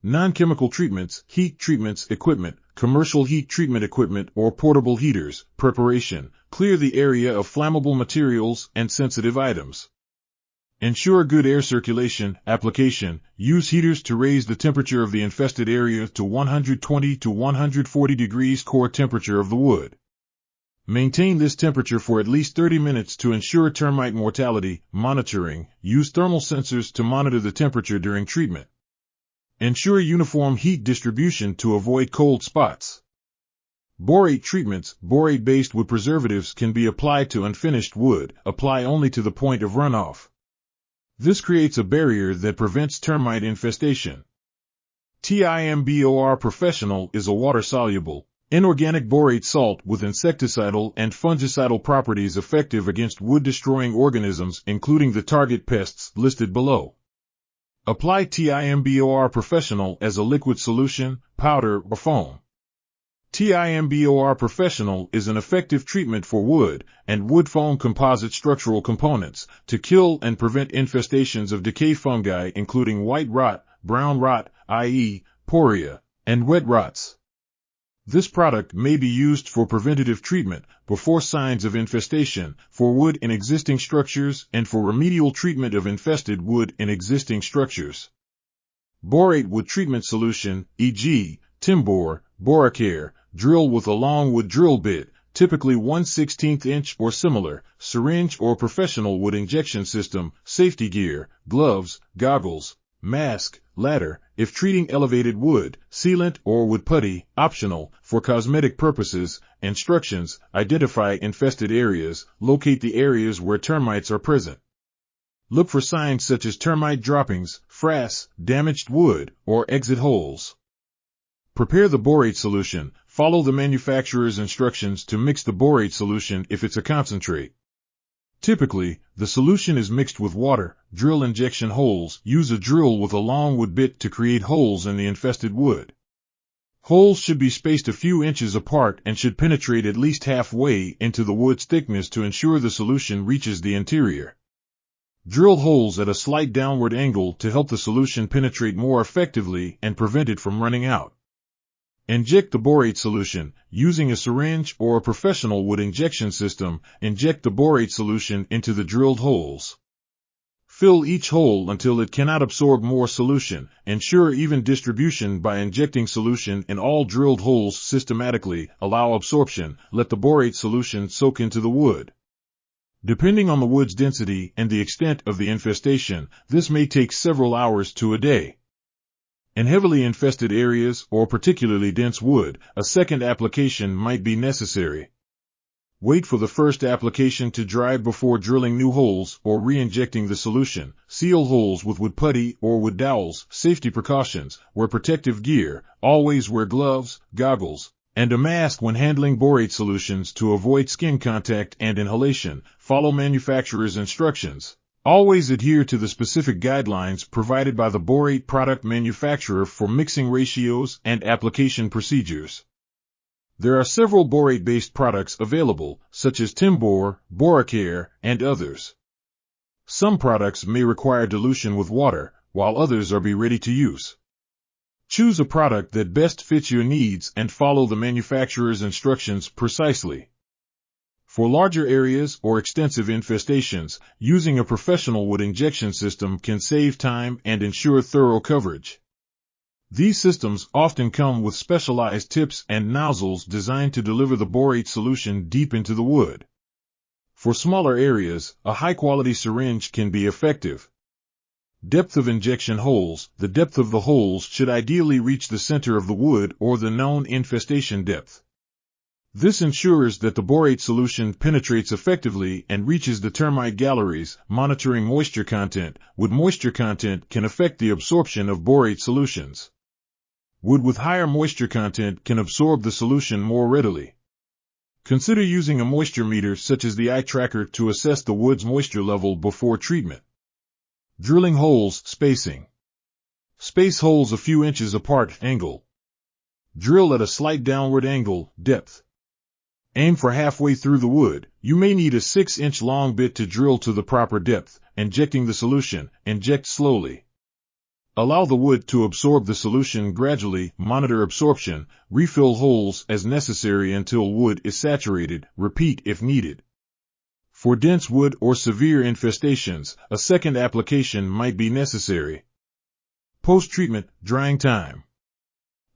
Non-chemical treatments, heat treatments equipment, commercial heat treatment equipment or portable heaters. Preparation, clear the area of flammable materials and sensitive items. Ensure good air circulation. Application, use heaters to raise the temperature of the infested area to 120 to 140 degrees core temperature of the wood. Maintain this temperature for at least 30 minutes to ensure termite mortality. Monitoring, use thermal sensors to monitor the temperature during treatment. Ensure uniform heat distribution to avoid cold spots. Borate treatments. Borate-based wood preservatives can be applied to unfinished wood. Apply only to the point of runoff. This creates a barrier that prevents termite infestation. TIMBOR Professional is a water-soluble, inorganic borate salt with insecticidal and fungicidal properties effective against wood-destroying organisms, including the target pests listed below. Apply TIMBOR Professional as a liquid solution, powder, or foam. TIMBOR Professional is an effective treatment for wood and wood foam composite structural components to kill and prevent infestations of decay fungi including white rot, brown rot, i.e., poria, and wet rots. This product may be used for preventative treatment before signs of infestation for wood in existing structures and for remedial treatment of infested wood in existing structures. Borate wood treatment solution, e.g., Timbor, Boracare, drill with a long wood drill bit, typically 1/16 inch or similar, syringe or professional wood injection system, safety gear, gloves, goggles, mask, ladder, if treating elevated wood, sealant or wood putty, optional, for cosmetic purposes. Instructions: identify infested areas, locate the areas where termites are present. Look for signs such as termite droppings, frass, damaged wood, or exit holes. Prepare the borate solution. Follow the manufacturer's instructions to mix the borate solution if it's a concentrate. Typically, the solution is mixed with water. Drill injection holes. Use a drill with a long wood bit to create holes in the infested wood. Holes should be spaced a few inches apart and should penetrate at least halfway into the wood's thickness to ensure the solution reaches the interior. Drill holes at a slight downward angle to help the solution penetrate more effectively and prevent it from running out. Inject the borate solution. Using a syringe or a professional wood injection system, inject the borate solution into the drilled holes. Fill each hole until it cannot absorb more solution. Ensure even distribution by injecting solution in all drilled holes systematically. Allow absorption. Let the borate solution soak into the wood. Depending on the wood's density and the extent of the infestation, this may take several hours to a day. In heavily infested areas or particularly dense wood, a second application might be necessary. Wait for the first application to dry before drilling new holes or re-injecting the solution. Seal holes with wood putty or wood dowels. Safety precautions: wear protective gear, always wear gloves, goggles, and a mask when handling borate solutions to avoid skin contact and inhalation. Follow manufacturer's instructions. Always adhere to the specific guidelines provided by the borate product manufacturer for mixing ratios and application procedures. There are several borate-based products available, such as Timbor, Boracare, and others. Some products may require dilution with water, while others are ready to use. Choose a product that best fits your needs and follow the manufacturer's instructions precisely. For larger areas or extensive infestations, using a professional wood injection system can save time and ensure thorough coverage. These systems often come with specialized tips and nozzles designed to deliver the borate solution deep into the wood. For smaller areas, a high-quality syringe can be effective. Depth of injection holes. The depth of the holes should ideally reach the center of the wood or the known infestation depth. This ensures that the borate solution penetrates effectively and reaches the termite galleries. Monitoring moisture content. Wood moisture content can affect the absorption of borate solutions. Wood with higher moisture content can absorb the solution more readily. Consider using a moisture meter such as the eye tracker to assess the wood's moisture level before treatment. Drilling holes. Spacing. Space holes a few inches apart. Angle. Drill at a slight downward angle. Depth. Aim for halfway through the wood. You may need a 6-inch long bit to drill to the proper depth. Injecting the solution. Inject slowly. Allow the wood to absorb the solution gradually. Monitor absorption. Refill holes as necessary until wood is saturated. Repeat if needed. For dense wood or severe infestations, a second application might be necessary. Post-treatment. Drying time.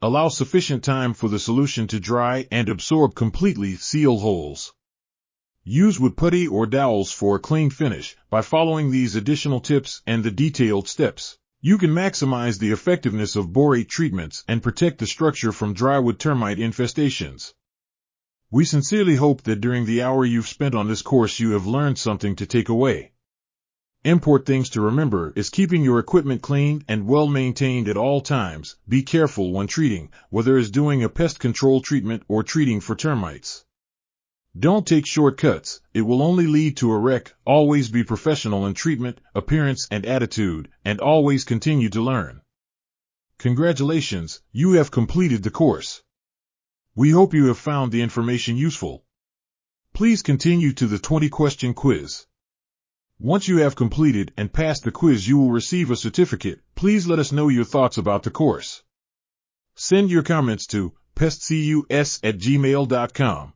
Allow sufficient time for the solution to dry and absorb completely. Seal holes. Use wood putty or dowels for a clean finish. By following these additional tips and the detailed steps, you can maximize the effectiveness of borate treatments and protect the structure from drywood termite infestations. We sincerely hope that during the hour you've spent on this course you have learned something to take away. Important things to remember is keeping your equipment clean and well maintained at all times. Be careful when treating, whether it's doing a pest control treatment or treating for termites. Don't take shortcuts, it will only lead to a wreck. Always be professional in treatment, appearance, and attitude, and always continue to learn. Congratulations, you have completed the course. We hope you have found the information useful. Please continue to the 20-question quiz. Once you have completed and passed the quiz, you will receive a certificate. Please let us know your thoughts about the course. Send your comments to pestcus@gmail.com.